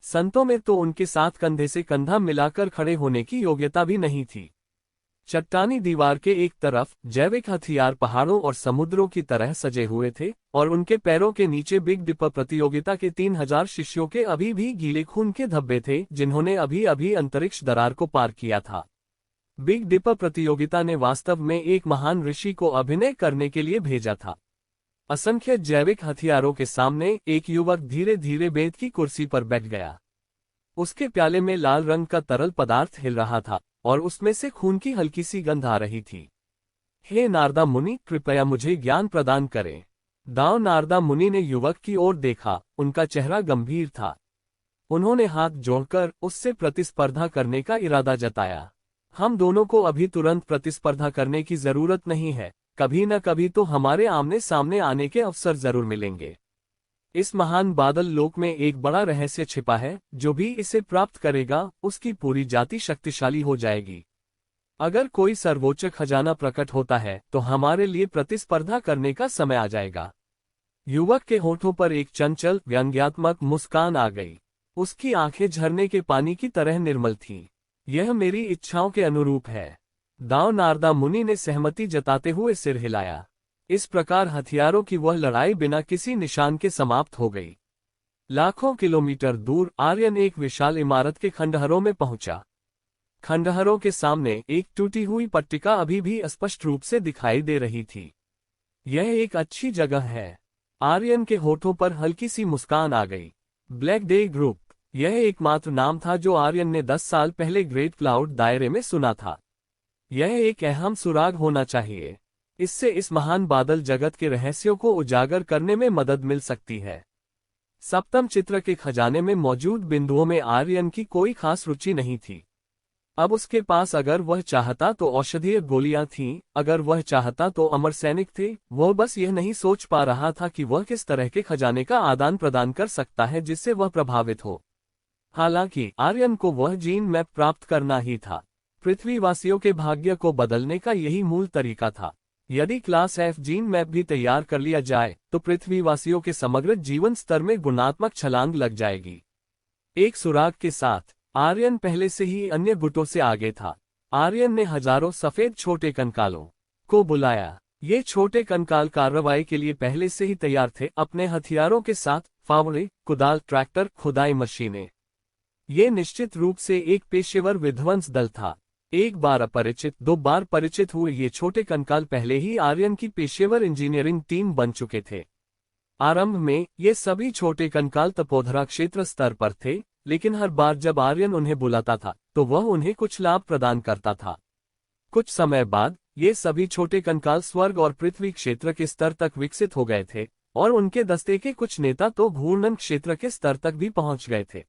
संतों में तो उनके साथ कंधे से कंधा मिलाकर खड़े होने की योग्यता भी नहीं थी। चट्टानी दीवार के एक तरफ जैविक हथियार पहाड़ों और समुद्रों की तरह सजे हुए थे और उनके पैरों के नीचे बिग डिपर प्रतियोगिता के 3000 शिष्यों के अभी भी गीले खून के धब्बे थे, जिन्होंने अभी अभी अंतरिक्ष दरार को पार किया था। बिग डिपर प्रतियोगिता ने वास्तव में एक महान ऋषि को अभिनय करने के लिए भेजा था। असंख्य जैविक हथियारों के सामने एक युवक धीरे धीरे बेंत की कुर्सी पर बैठ गया। उसके प्याले में लाल रंग का तरल पदार्थ हिल रहा था और उसमें से खून की हल्की सी गंध आ रही थी। हे नारदा मुनि, कृपया मुझे ज्ञान प्रदान करें। दाव नारदा मुनि ने युवक की ओर देखा। उनका चेहरा गंभीर था। उन्होंने हाथ जोड़कर उससे प्रतिस्पर्धा करने का इरादा जताया। हम दोनों को अभी तुरंत प्रतिस्पर्धा करने की जरूरत नहीं है। कभी न कभी तो हमारे आमने सामने आने के अवसर जरूर मिलेंगे। इस महान बादल लोक में एक बड़ा रहस्य छिपा है। जो भी इसे प्राप्त करेगा उसकी पूरी जाति शक्तिशाली हो जाएगी। अगर कोई सर्वोच्च खजाना प्रकट होता है तो हमारे लिए प्रतिस्पर्धा करने का समय आ जाएगा। युवक के होठों पर एक चंचल व्यंग्यात्मक मुस्कान आ गई। उसकी आंखें झरने के पानी की तरह निर्मल थीं। यह मेरी इच्छाओं के अनुरूप है। दाव नारदा मुनि ने सहमति जताते हुए सिर हिलाया। इस प्रकार हथियारों की वह लड़ाई बिना किसी निशान के समाप्त हो गई। लाखों किलोमीटर दूर आर्यन एक विशाल इमारत के खंडहरों में पहुंचा। खंडहरों के सामने एक टूटी हुई पट्टिका अभी भी स्पष्ट रूप से दिखाई दे रही थी। यह एक अच्छी जगह है। आर्यन के होठों पर हल्की सी मुस्कान आ गई। ब्लैक डे ग्रुप, यह एकमात्र नाम था जो आर्यन ने 10 साल पहले ग्रेट क्लाउड दायरे में सुना था। यह एक अहम सुराग होना चाहिए। इससे इस महान बादल जगत के रहस्यों को उजागर करने में मदद मिल सकती है। सप्तम चित्र के खजाने में मौजूद बिंदुओं में आर्यन की कोई खास रुचि नहीं थी। अब उसके पास अगर वह चाहता तो औषधीय गोलियां थीं, अगर वह चाहता तो अमर सैनिक थे। वह बस यह नहीं सोच पा रहा था कि वह किस तरह के खजाने का आदान प्रदान कर सकता है जिससे वह प्रभावित हो। हालांकि आर्यन को वह जीन मैप प्राप्त करना ही था। पृथ्वीवासियों के भाग्य को बदलने का यही मूल तरीका था। यदि क्लास एफ जीन मैप भी तैयार कर लिया जाए तो पृथ्वीवासियों के समग्र जीवन स्तर में गुणात्मक छलांग लग जाएगी। एक सुराग के साथ आर्यन पहले से ही अन्य गुटों से आगे था। आर्यन ने हजारों सफेद छोटे कंकालों को बुलाया। ये छोटे कंकाल कार्रवाई के लिए पहले से ही तैयार थे, अपने हथियारों के साथ, फावड़े, कुदाल, ट्रैक्टर, खुदाई मशीनें। ये निश्चित रूप से एक पेशेवर विध्वंस दल था। एक बार अपरिचित, 2 बार परिचित हुए ये छोटे कंकाल पहले ही आर्यन की पेशेवर इंजीनियरिंग टीम बन चुके थे। आरंभ में ये सभी छोटे कंकाल तपोधरा क्षेत्र स्तर पर थे, लेकिन हर बार जब आर्यन उन्हें बुलाता था तो वह उन्हें कुछ लाभ प्रदान करता था। कुछ समय बाद ये सभी छोटे कंकाल स्वर्ग और पृथ्वी क्षेत्र के स्तर तक विकसित हो गए थे, और उनके दस्ते के कुछ नेता तो घूर्णन क्षेत्र के स्तर तक भी पहुंच गए थे।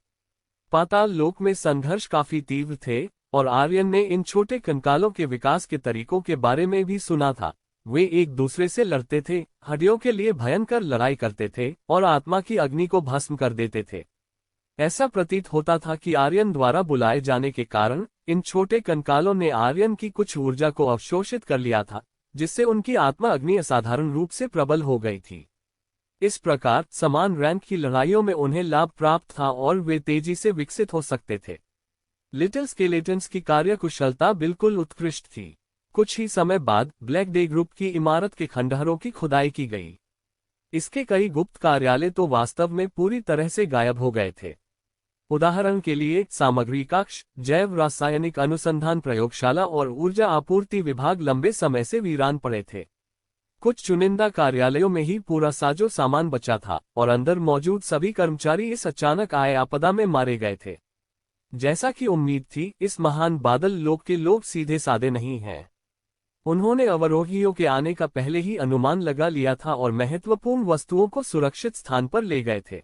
पाताल लोक में संघर्ष काफी तीव्र थे, और आर्यन ने इन छोटे कंकालों के विकास के तरीकों के बारे में भी सुना था। वे एक दूसरे से लड़ते थे, हड्डियों के लिए भयंकर लड़ाई करते थे और आत्मा की अग्नि को भस्म कर देते थे। ऐसा प्रतीत होता था कि आर्यन द्वारा बुलाए जाने के कारण इन छोटे कंकालों ने आर्यन की कुछ ऊर्जा को अवशोषित कर लिया था, जिससे उनकी आत्मा अग्नि असाधारण रूप से प्रबल हो गई थी। इस प्रकार समान रैंक की लड़ाइयों में उन्हें लाभ प्राप्त था और वे तेजी से विकसित हो सकते थे। लिटिल स्केलेटन्स की कार्यकुशलता बिल्कुल उत्कृष्ट थी। कुछ ही समय बाद ब्लैक डे ग्रुप की इमारत के खंडहरों की खुदाई की गई। इसके कई गुप्त कार्यालय तो वास्तव में पूरी तरह से गायब हो गए थे। उदाहरण के लिए सामग्री कक्ष, जैव रासायनिक अनुसंधान प्रयोगशाला और ऊर्जा आपूर्ति विभाग लंबे समय से वीरान पड़े थे। कुछ चुनिंदा कार्यालयों में ही पूरा साजो सामान बचा था, और अंदर मौजूद सभी कर्मचारी इस अचानक आए आपदा में मारे गए थे। जैसा कि उम्मीद थी, इस महान बादल लोक के लोग सीधे साधे नहीं हैं। उन्होंने अवरोहियों के आने का पहले ही अनुमान लगा लिया था और महत्वपूर्ण वस्तुओं को सुरक्षित स्थान पर ले गए थे।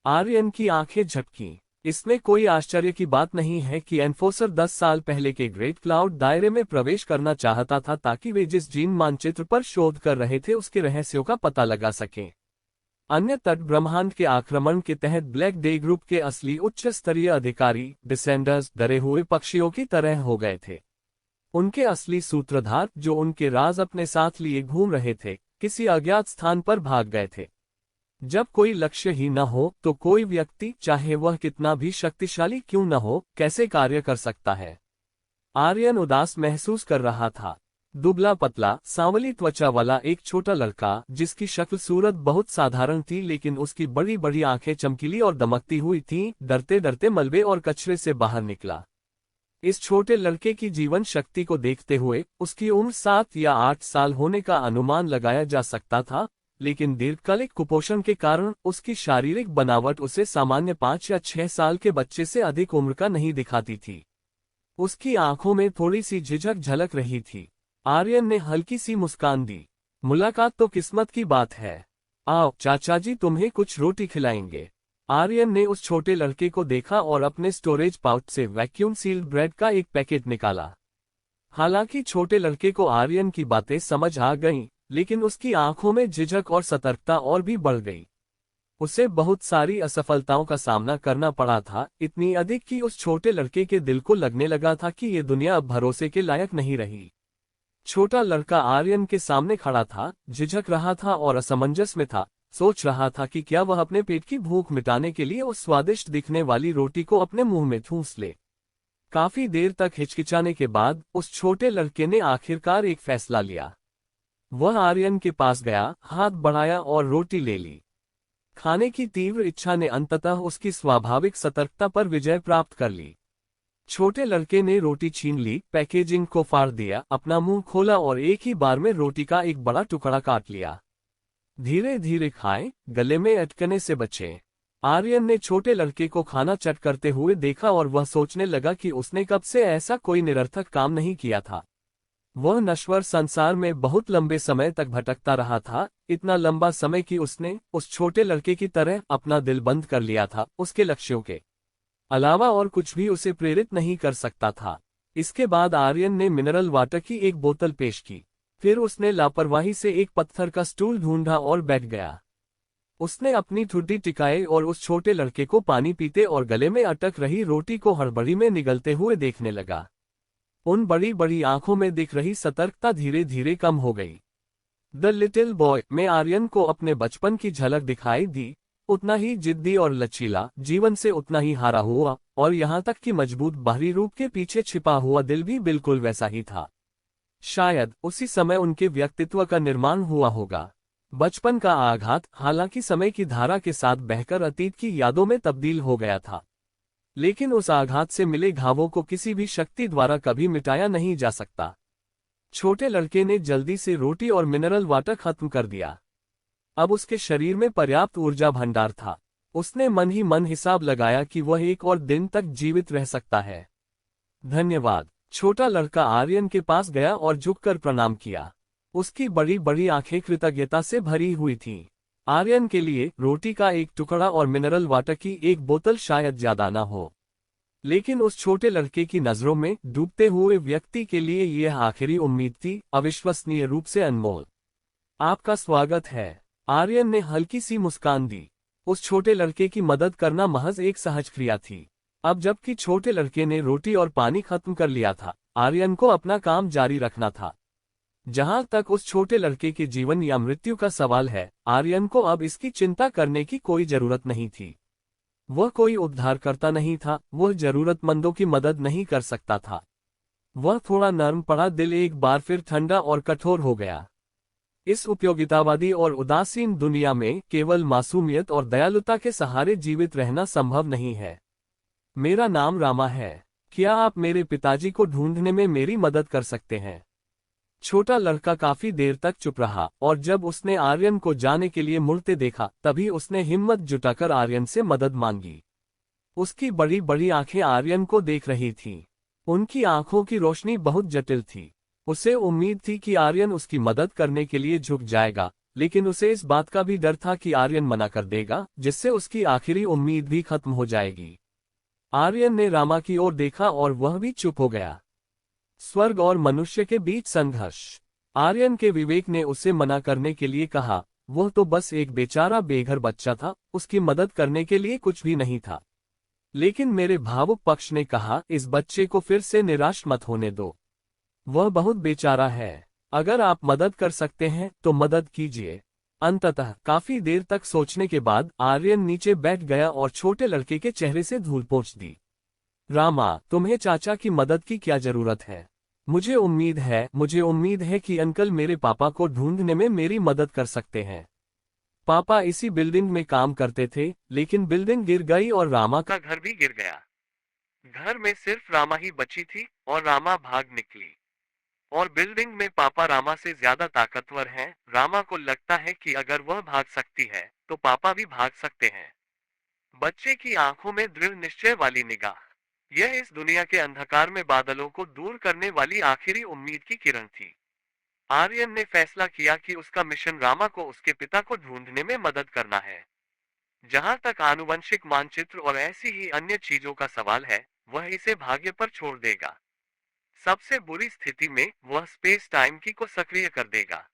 आर्यन की आंखें झपकीं। इसमें कोई आश्चर्य की बात नहीं है कि एनफोर्सर 10 साल पहले के ग्रेट क्लाउड दायरे में प्रवेश करना चाहता था, ताकि वे जिस जीन मानचित्र पर शोध कर रहे थे उसके रहस्यों का पता लगा सकें। अन्य तट ब्रह्मांड के आक्रमण के तहत ब्लैक डे ग्रुप के असली उच्च स्तरीय अधिकारी डिसेंडर्स डरे हुए पक्षियों की तरह हो गए थे। उनके असली सूत्रधार, जो उनके राज अपने साथ लिए घूम रहे थे, किसी अज्ञात स्थान पर भाग गए थे। जब कोई लक्ष्य ही न हो तो कोई व्यक्ति, चाहे वह कितना भी शक्तिशाली क्यों न हो, कैसे कार्य कर सकता है। आर्यन उदास महसूस कर रहा था। दुबला पतला सांवली त्वचा वाला एक छोटा लड़का, जिसकी शक्ल सूरत बहुत साधारण थी लेकिन उसकी बड़ी बड़ी आंखें चमकीली और दमकती हुई थीं, डरते डरते मलबे और कचरे से बाहर निकला। इस छोटे लड़के की जीवन शक्ति को देखते हुए उसकी उम्र 7 या 8 साल होने का अनुमान लगाया जा सकता था, लेकिन दीर्घकालिक कुपोषण के कारण उसकी शारीरिक बनावट उसे सामान्य 5 या 6 साल के बच्चे से अधिक उम्र का नहीं दिखाती थी। उसकी आंखों में थोड़ी सी झिझक झलक रही थी। आर्यन ने हल्की सी मुस्कान दी। मुलाकात तो किस्मत की बात है। आओ चाचा जी, तुम्हें कुछ रोटी खिलाएंगे। आर्यन ने उस छोटे लड़के को देखा और अपने स्टोरेज पाउच से वैक्यूम सील्ड ब्रेड का एक पैकेट निकाला। हालांकि छोटे लड़के को आर्यन की बातें समझ आ गईं, लेकिन उसकी आंखों में झिझक और सतर्कता और भी बढ़ गई। उसे बहुत सारी असफलताओं का सामना करना पड़ा था, इतनी अधिक कि उस छोटे लड़के के दिल को लगने लगा था कि ये दुनिया अब भरोसे के लायक नहीं रही। छोटा लड़का आर्यन के सामने खड़ा था, झिझक रहा था और असमंजस में था। सोच रहा था कि क्या वह अपने पेट की भूख मिटाने के लिए उस स्वादिष्ट दिखने वाली रोटी को अपने मुंह में ठूंस ले। काफी देर तक हिचकिचाने के बाद उस छोटे लड़के ने आखिरकार एक फैसला लिया। वह आर्यन के पास गया, हाथ बढ़ाया और रोटी ले ली। खाने की तीव्र इच्छा ने अंततः उसकी स्वाभाविक सतर्कता पर विजय प्राप्त कर ली। छोटे लड़के ने रोटी छीन ली, पैकेजिंग को फाड़ दिया, अपना मुंह खोला और एक ही बार में रोटी का एक बड़ा टुकड़ा काट लिया। धीरे धीरे खाएं, गले में अटकने से बचें। आर्यन ने छोटे लड़के को खाना चट करते हुए देखा और वह सोचने लगा कि उसने कब से ऐसा कोई निरर्थक काम नहीं किया था। वह नश्वर संसार में बहुत लंबे समय तक भटकता रहा था, इतना लंबा समय कि उसने उस छोटे लड़के की तरह अपना दिल बंद कर लिया था। उसके लक्ष्यों के अलावा और कुछ भी उसे प्रेरित नहीं कर सकता था। इसके बाद आर्यन ने मिनरल वाटर की एक बोतल पेश की। फिर उसने लापरवाही से एक पत्थर का स्टूल ढूंढा और बैठ गया। उसने अपनी ठुड्डी टिकाई और उस छोटे लड़के को पानी पीते और गले में अटक रही रोटी को हड़बड़ी में निगलते हुए देखने लगा। उन बड़ी बड़ी आंखों में दिख रही सतर्कता धीरे धीरे कम हो गई। द लिटिल बॉय में आर्यन को अपने बचपन की झलक दिखाई दी, उतना ही जिद्दी और लचीला, जीवन से उतना ही हारा हुआ, और यहाँ तक कि मजबूत बाहरी रूप के पीछे छिपा हुआ दिल भी बिल्कुल वैसा ही था। शायद उसी समय उनके व्यक्तित्व का निर्माण हुआ होगा। बचपन का आघात हालांकि समय की धारा के साथ बहकर अतीत की यादों में तब्दील हो गया था, लेकिन उस आघात से मिले घावों को किसी भी शक्ति द्वारा कभी मिटाया नहीं जा सकता। छोटे लड़के ने जल्दी से रोटी और मिनरल वाटर खत्म कर दिया। अब उसके शरीर में पर्याप्त ऊर्जा भंडार था। उसने मन ही मन हिसाब लगाया कि वह एक और दिन तक जीवित रह सकता है। धन्यवाद। छोटा लड़का आर्यन के पास गया और झुककर प्रणाम किया। उसकी बड़ी बड़ी आंखें कृतज्ञता से भरी हुई थीं। आर्यन के लिए रोटी का एक टुकड़ा और मिनरल वाटर की एक बोतल शायद ज्यादा न हो, लेकिन उस छोटे लड़के की नजरों में डूबते हुए व्यक्ति के लिए यह आखिरी उम्मीद थी, अविश्वसनीय रूप से अनमोल। आपका स्वागत है। आर्यन ने हल्की सी मुस्कान दी। उस छोटे लड़के की मदद करना महज एक सहज क्रिया थी। अब जबकि छोटे लड़के ने रोटी और पानी खत्म कर लिया था, आर्यन को अपना काम जारी रखना था। जहां तक उस छोटे लड़के के जीवन या मृत्यु का सवाल है, आर्यन को अब इसकी चिंता करने की कोई जरूरत नहीं थी। वह कोई उद्धारकर्ता नहीं था, वह जरूरतमंदों की मदद नहीं कर सकता था। वह थोड़ा नर्म पड़ा दिल एक बार फिर ठंडा और कठोर हो गया। इस उपयोगितावादी और उदासीन दुनिया में केवल मासूमियत और दयालुता के सहारे जीवित रहना संभव नहीं है। मेरा नाम रामा है। क्या आप मेरे पिताजी को ढूंढने में मेरी मदद कर सकते हैं? छोटा लड़का काफी देर तक चुप रहा, और जब उसने आर्यन को जाने के लिए मुड़ते देखा, तभी उसने हिम्मत जुटाकर आर्यन से मदद मांगी। उसकी बड़ी बड़ी आंखें आर्यन को देख रही थीं। उनकी आंखों की रोशनी बहुत जटिल थी। उसे उम्मीद थी कि आर्यन उसकी मदद करने के लिए झुक जाएगा, लेकिन उसे इस बात का भी डर था कि आर्यन मना कर देगा, जिससे उसकी आखिरी उम्मीद भी खत्म हो जाएगी। आर्यन ने रामा की ओर देखा और वह भी चुप हो गया। स्वर्ग और मनुष्य के बीच संघर्ष। आर्यन के विवेक ने उसे मना करने के लिए कहा। वह तो बस एक बेचारा बेघर बच्चा था, उसकी मदद करने के लिए कुछ भी नहीं था। लेकिन मेरे भावुक पक्ष ने कहा, इस बच्चे को फिर से निराश मत होने दो। वह बहुत बेचारा है। अगर आप मदद कर सकते हैं तो मदद कीजिए। अंततः काफी देर तक सोचने के बाद आर्यन नीचे बैठ गया और छोटे लड़के के चेहरे से धूल पोंछ दी। रामा, तुम्हें चाचा की मदद की क्या जरूरत है? मुझे उम्मीद है कि अंकल मेरे पापा को ढूंढने में मेरी मदद कर सकते हैं। पापा इसी बिल्डिंग में काम करते थे, लेकिन बिल्डिंग गिर गई और रामा का घर भी गिर गया। घर में सिर्फ रामा ही बची थी और रामा भाग निकली। और बिल्डिंग में पापा रामा से ज्यादा ताकतवर हैं। रामा को लगता है कि अगर वह भाग सकती है, तो पापा भी भाग सकते हैं। बच्चे की आंखों में दृढ़ निश्चय वाली निगाह। यह इस दुनिया के अंधकार में बादलों को दूर करने वाली आखिरी उम्मीद की किरण थी। आर्यन ने फैसला किया कि उसका मिशन रामा को उसके पिता को ढूंढने में मदद करना है। जहां तक आनुवंशिक मानचित्र और ऐसी ही अन्य चीजों का सवाल है, वह इसे भाग्य पर छोड़ देगा। सबसे बुरी स्थिति में वह स्पेस टाइम की को सक्रिय कर देगा।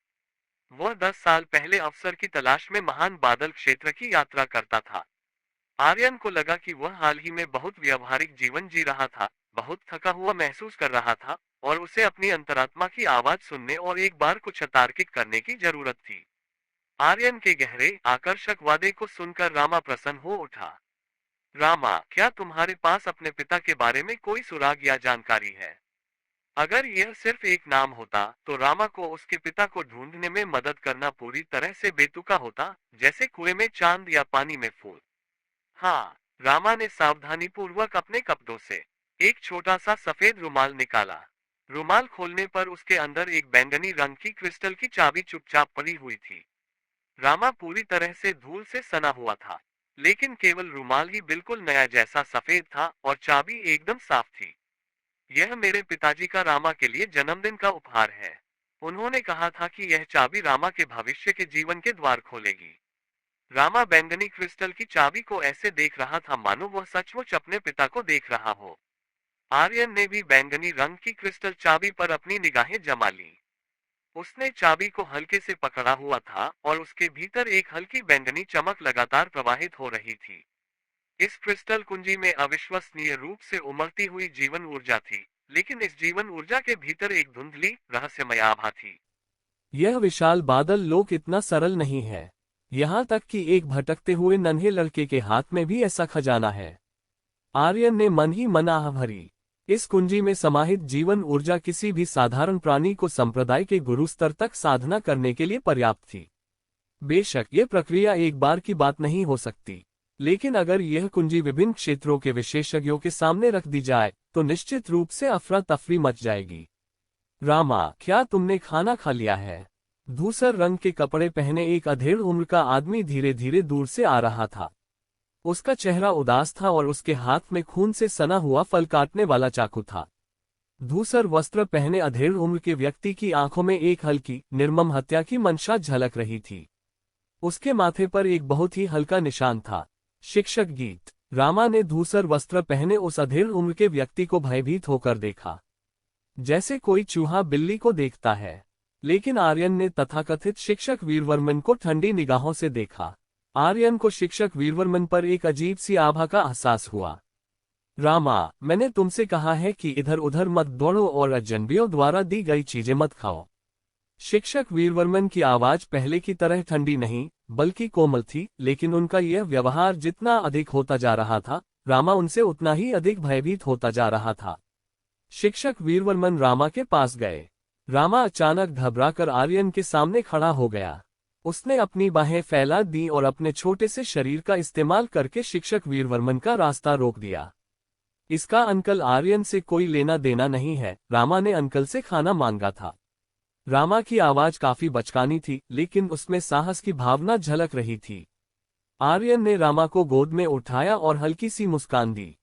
वह 10 साल पहले अवसर की तलाश में महान बादल क्षेत्र की यात्रा करता था। आर्यन को लगा कि वह हाल ही में बहुत व्यवहारिक जीवन जी रहा था, बहुत थका हुआ महसूस कर रहा था, और उसे अपनी अंतरात्मा की आवाज सुनने और एक बार कुछ अतार्किक करने की जरूरत थी। आर्यन के गहरे, आकर्षक वादे को सुनकर रामा प्रसन्न हो उठा। रामा, क्या तुम्हारे पास अपने पिता के बारे में कोई सुराग या जानकारी है? अगर यह सिर्फ एक नाम होता, तो रामा को उसके पिता को ढूंढने में मदद करना पूरी तरह से बेतुका होता, जैसे कुएं में चांद या पानी में फूल। हाँ, रामा ने सावधानीपूर्वक अपने कपड़ों से एक छोटा सा सफेद रुमाल निकाला। रुमाल खोलने पर उसके अंदर एक बैंगनी रंग की क्रिस्टल की चाबी चुपचाप पड़ी हुई थी। रामा पूरी तरह से धूल से सना हुआ था, लेकिन केवल रुमाल ही बिल्कुल नया जैसा सफेद था और चाबी एकदम साफ थी। यह मेरे पिताजी का रामा के लिए जन्मदिन का उपहार है। उन्होंने कहा था कि यह चाबी रामा के भविष्य के जीवन के द्वार खोलेगी। रामा बैंगनी क्रिस्टल की चाबी को ऐसे देख रहा था मानो वह सचमुच अपने पिता को देख रहा हो। आर्यन ने भी बैंगनी रंग की क्रिस्टल चाबी पर अपनी निगाहें जमा ली। उसने चाबी को हल्के से पकड़ा हुआ था और उसके भीतर एक हल्की बैंगनी चमक लगातार प्रवाहित हो रही थी। इस क्रिस्टल कुंजी में अविश्वसनीय रूप से उमड़ती हुई जीवन ऊर्जा थी। लेकिन इस जीवन ऊर्जा के भीतर एक धुंधली रहस्यमय आभा थी। यह विशाल बादल लोक इतना सरल नहीं है। यहाँ तक कि एक भटकते हुए नन्हे लड़के के हाथ में भी ऐसा खजाना है। आर्यन ने मन ही मन आह भरी। इस कुंजी में समाहित जीवन ऊर्जा किसी भी साधारण प्राणी को संप्रदाय के गुरु स्तर तक साधना करने के लिए पर्याप्त थी। बेशक यह प्रक्रिया एक बार की बात नहीं हो सकती, लेकिन अगर यह कुंजी विभिन्न क्षेत्रों के विशेषज्ञों के सामने रख दी जाए तो निश्चित रूप से अफरा तफरी मच जाएगी। रामा, क्या तुमने खाना खा लिया है? धूसर रंग के कपड़े पहने एक अधेड़ उम्र का आदमी धीरे धीरे दूर से आ रहा था। उसका चेहरा उदास था और उसके हाथ में खून से सना हुआ फल काटने वाला चाकू था। धूसर वस्त्र पहने अधेड़ उम्र के व्यक्ति की आंखों में एक हल्की निर्मम हत्या की मंशा झलक रही थी। उसके माथे पर एक बहुत ही हल्का निशान था, शिक्षक गीत। रामा ने धूसर वस्त्र पहने उस अधेड़ उम्र के व्यक्ति को भयभीत होकर देखा, जैसे कोई चूहा बिल्ली को देखता है। लेकिन आर्यन ने तथाकथित शिक्षक वीरवर्मन को ठंडी निगाहों से देखा। आर्यन को शिक्षक वीरवर्मन पर एक अजीब सी आभा का एहसास हुआ। रामा, मैंने तुमसे कहा है कि इधर उधर मत दौड़ो और अजनबियों द्वारा दी गई चीजें मत खाओ। शिक्षक वीरवर्मन की आवाज पहले की तरह ठंडी नहीं बल्कि कोमल थी, लेकिन उनका यह व्यवहार जितना अधिक होता जा रहा था, रामा उनसे उतना ही अधिक भयभीत होता जा रहा था। शिक्षक वीरवर्मन रामा के पास गए। रामा अचानक घबराकर आर्यन के सामने खड़ा हो गया। उसने अपनी बाहें फैला दी और अपने छोटे से शरीर का इस्तेमाल करके शिक्षक वीरवर्मन का रास्ता रोक दिया। इसका अंकल आर्यन से कोई लेना देना नहीं है, रामा ने अंकल से खाना मांगा था। रामा की आवाज काफी बचकानी थी, लेकिन उसमें साहस की भावना झलक रही थी। आर्यन ने रामा को गोद में उठाया और हल्की सी मुस्कान दी।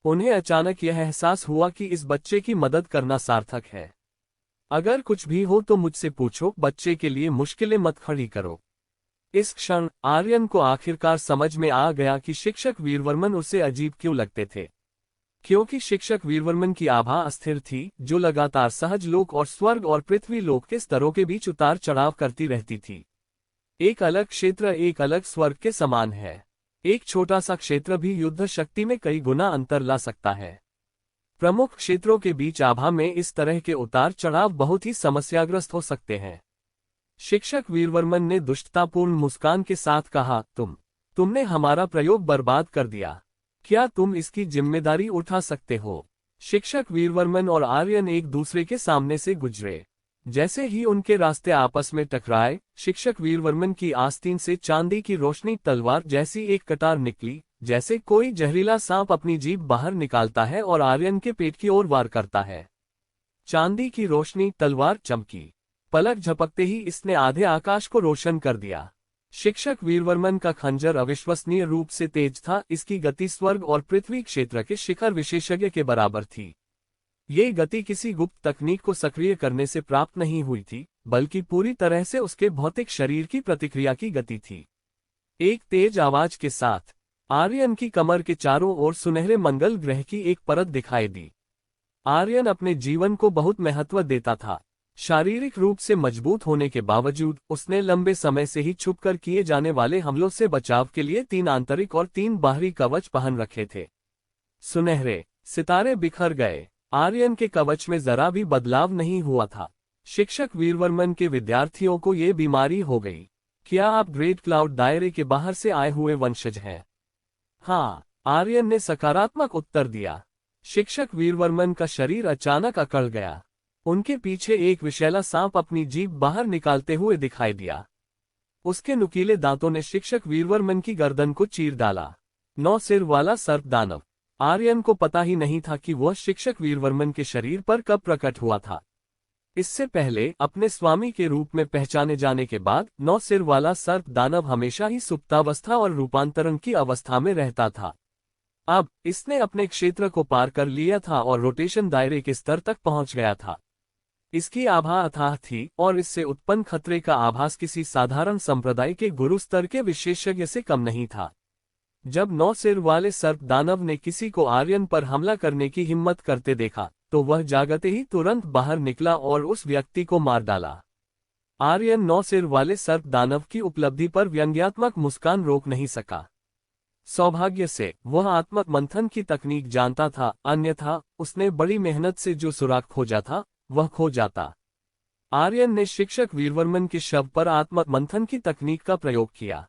उन्हें अचानक यह एहसास हुआ कि इस बच्चे की मदद करना सार्थक है। अगर कुछ भी हो तो मुझसे पूछो, बच्चे के लिए मुश्किलें मत खड़ी करो। इस क्षण आर्यन को आखिरकार समझ में आ गया कि शिक्षक वीरवर्मन उसे अजीब क्यों लगते थे। क्योंकि शिक्षक वीरवर्मन की आभा अस्थिर थी, जो लगातार सहज लोक और स्वर्ग और पृथ्वी लोक के स्तरों के बीच उतार चढ़ाव करती रहती थी। एक अलग क्षेत्र एक अलग स्वर्ग के समान है। एक छोटा सा क्षेत्र भी युद्ध शक्ति में कई गुना अंतर ला सकता है। प्रमुख क्षेत्रों के बीच आभा में इस तरह के उतार चढ़ाव बहुत ही समस्याग्रस्त हो सकते हैं। शिक्षक वीरवर्मन ने दुष्टतापूर्ण मुस्कान के साथ कहा, तुमने हमारा प्रयोग बर्बाद कर दिया। क्या तुम इसकी जिम्मेदारी उठा सकते हो? शिक्षक वीरवर्मन और आर्यन एक दूसरे के सामने से गुजरे। जैसे ही उनके रास्ते आपस में टकराए, शिक्षक वीरवर्मन की आस्तीन से चांदी की रोशनी तलवार जैसी एक कटार निकली, जैसे कोई जहरीला सांप अपनी जीभ बाहर निकालता है और आर्यन के पेट की ओर वार करता है। चांदी की रोशनी तलवार चमकी। पलक झपकते ही इसने आधे आकाश को रोशन कर दिया। शिक्षक वीरवर्मन का खंजर अविश्वसनीय रूप से तेज था। इसकी गति स्वर्ग और पृथ्वी क्षेत्र के शिखर विशेषज्ञ के बराबर थी। ये गति किसी गुप्त तकनीक को सक्रिय करने से प्राप्त नहीं हुई थी, बल्कि पूरी तरह से उसके भौतिक शरीर की प्रतिक्रिया की गति थी। एक तेज आवाज के साथ आर्यन की कमर के चारों ओर सुनहरे मंगल ग्रह की एक परत दिखाई दी। आर्यन अपने जीवन को बहुत महत्व देता था। शारीरिक रूप से मजबूत होने के बावजूद उसने लंबे समय से ही छुपकर किए जाने वाले हमलों से बचाव के लिए 3 आंतरिक और 3 बाहरी कवच पहन रखे थे। सुनहरे सितारे बिखर गए। आर्यन के कवच में जरा भी बदलाव नहीं हुआ था। शिक्षक वीरवर्मन के विद्यार्थियों को ये बीमारी हो गई। क्या आप ग्रेट क्लाउड दायरे के बाहर से आए हुए वंशज हैं? हाँ, आर्यन ने सकारात्मक उत्तर दिया। शिक्षक वीरवर्मन का शरीर अचानक अकड़ गया। उनके पीछे एक विषैला सांप अपनी जीभ बाहर निकालते हुए दिखाई दिया। उसके नुकीले दांतों ने शिक्षक वीरवर्मन की गर्दन को चीर डाला। 9 सिर वाला सर्प दानव। आर्यन को पता ही नहीं था कि वह शिक्षक वीरवर्मन के शरीर पर कब प्रकट हुआ था। इससे पहले अपने स्वामी के रूप में पहचाने जाने के बाद 9 सिर वाला सर्प दानव हमेशा ही सुप्तावस्था और रूपांतरण की अवस्था में रहता था। अब इसने अपने क्षेत्र को पार कर लिया था और रोटेशन दायरे के स्तर तक पहुंच गया था। इसकी आभा अथाह थी और इससे उत्पन्न खतरे का आभास किसी साधारण संप्रदाय के गुरु स्तर के विशेषज्ञ से कम नहीं था। जब 9 सिर वाले सर्प दानव ने किसी को आर्यन पर हमला करने की हिम्मत करते देखा, तो वह जागते ही तुरंत बाहर निकला और उस व्यक्ति को मार डाला। आर्यन 9 सिर वाले सर्प दानव की उपलब्धि पर व्यंग्यात्मक मुस्कान रोक नहीं सका। सौभाग्य से वह आत्मक मंथन की तकनीक जानता था, अन्यथा उसने बड़ी मेहनत से जो सुराग खोजा था वह खो जाता। आर्यन ने शिक्षक वीरवर्मन के शव पर आत्मक मंथन की तकनीक का प्रयोग किया।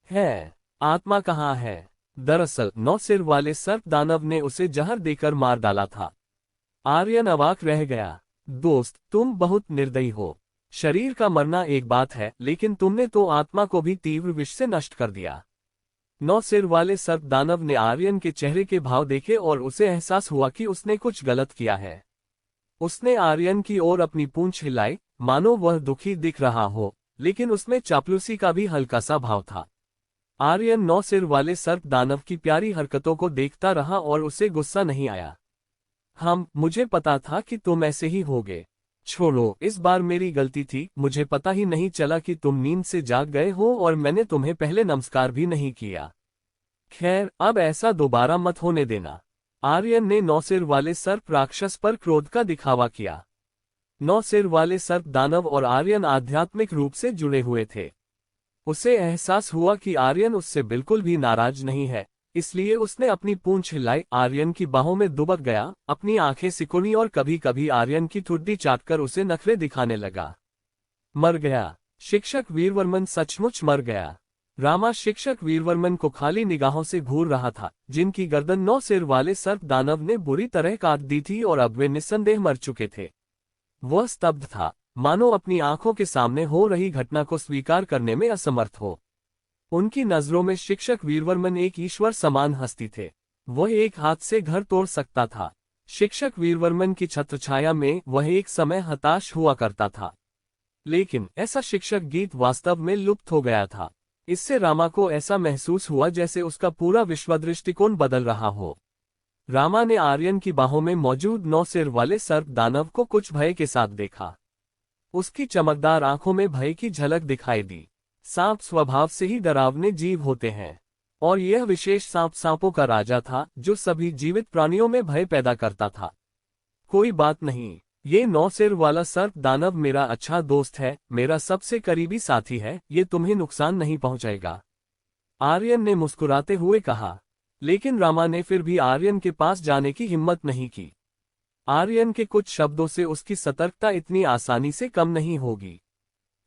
है, आत्मा कहाँ है? दरअसल 9 सिर वाले सर्प दानव ने उसे जहर देकर मार डाला था। आर्यन अवाक रह गया। दोस्त, तुम बहुत निर्दयी हो। शरीर का मरना एक बात है, लेकिन तुमने तो आत्मा को भी तीव्र विष से नष्ट कर दिया। 9 सिर वाले सर्प दानव ने आर्यन के चेहरे के भाव देखे और उसे एहसास हुआ कि उसने कुछ गलत किया है। उसने आर्यन की ओर अपनी पूंछ हिलाई, मानो वह दुखी दिख रहा हो, लेकिन उसमें चापलूसी का भी हल्का सा भाव था। आर्यन 9 सिर वाले सर्प दानव की प्यारी हरकतों को देखता रहा और उसे गुस्सा नहीं आया। मुझे पता था कि तुम ऐसे ही होगे। छोड़ो, इस बार मेरी गलती थी, मुझे पता ही नहीं चला कि तुम नींद से जाग गए हो और मैंने तुम्हें पहले नमस्कार भी नहीं किया। खैर, अब ऐसा दोबारा मत होने देना। आर्यन ने 9 सिर वाले सर्प राक्षस पर क्रोध का दिखावा किया। 9 सिर वाले सर्प दानव और आर्यन आध्यात्मिक रूप से जुड़े हुए थे। उसे एहसास हुआ कि आर्यन उससे बिल्कुल भी नाराज नहीं है, इसलिए उसने अपनी पूंछ हिलाई, आर्यन की बाहों में दुबक गया, अपनी आंखें सिकुड़ी और कभी कभी आर्यन की ठुड्डी चाटकर उसे नखरे दिखाने लगा। मर गया। शिक्षक वीरवर्मन सचमुच मर गया। रामा शिक्षक वीरवर्मन को खाली निगाहों से घूर रहा था, जिनकी गर्दन 9 सिर वाले सर्प दानव ने बुरी तरह काट दी थी और अब वे निस्संदेह मर चुके थे। वह स्तब्ध था, मानो अपनी आंखों के सामने हो रही घटना को स्वीकार करने में असमर्थ हो। उनकी नजरों में शिक्षक वीरवर्मन एक ईश्वर समान हस्ती थे। वह एक हाथ से घर तोड़ सकता था। शिक्षक वीरवर्मन की छत्रछाया में वह एक समय हताश हुआ करता था, लेकिन ऐसा शिक्षक गीत वास्तव में लुप्त हो गया था। इससे रामा को ऐसा महसूस हुआ जैसे उसका पूरा विश्व दृष्टिकोण बदल रहा हो। रामा ने आर्यन की बाहों में मौजूद 9 सिर वाले सर्प दानव को कुछ भय के साथ देखा। उसकी चमकदार आंखों में भय की झलक दिखाई दी। सांप स्वभाव से ही डरावने जीव होते हैं, और यह विशेष सांप सांपों का राजा था जो सभी जीवित प्राणियों में भय पैदा करता था। कोई बात नहीं, ये 9 सिर वाला सर्प दानव मेरा अच्छा दोस्त है, मेरा सबसे करीबी साथी है, ये तुम्हें नुकसान नहीं पहुंचाएगा, आर्यन ने मुस्कुराते हुए कहा। लेकिन रामा ने फिर भी आर्यन के पास जाने की हिम्मत नहीं की। आर्यन के कुछ शब्दों से उसकी सतर्कता इतनी आसानी से कम नहीं होगी।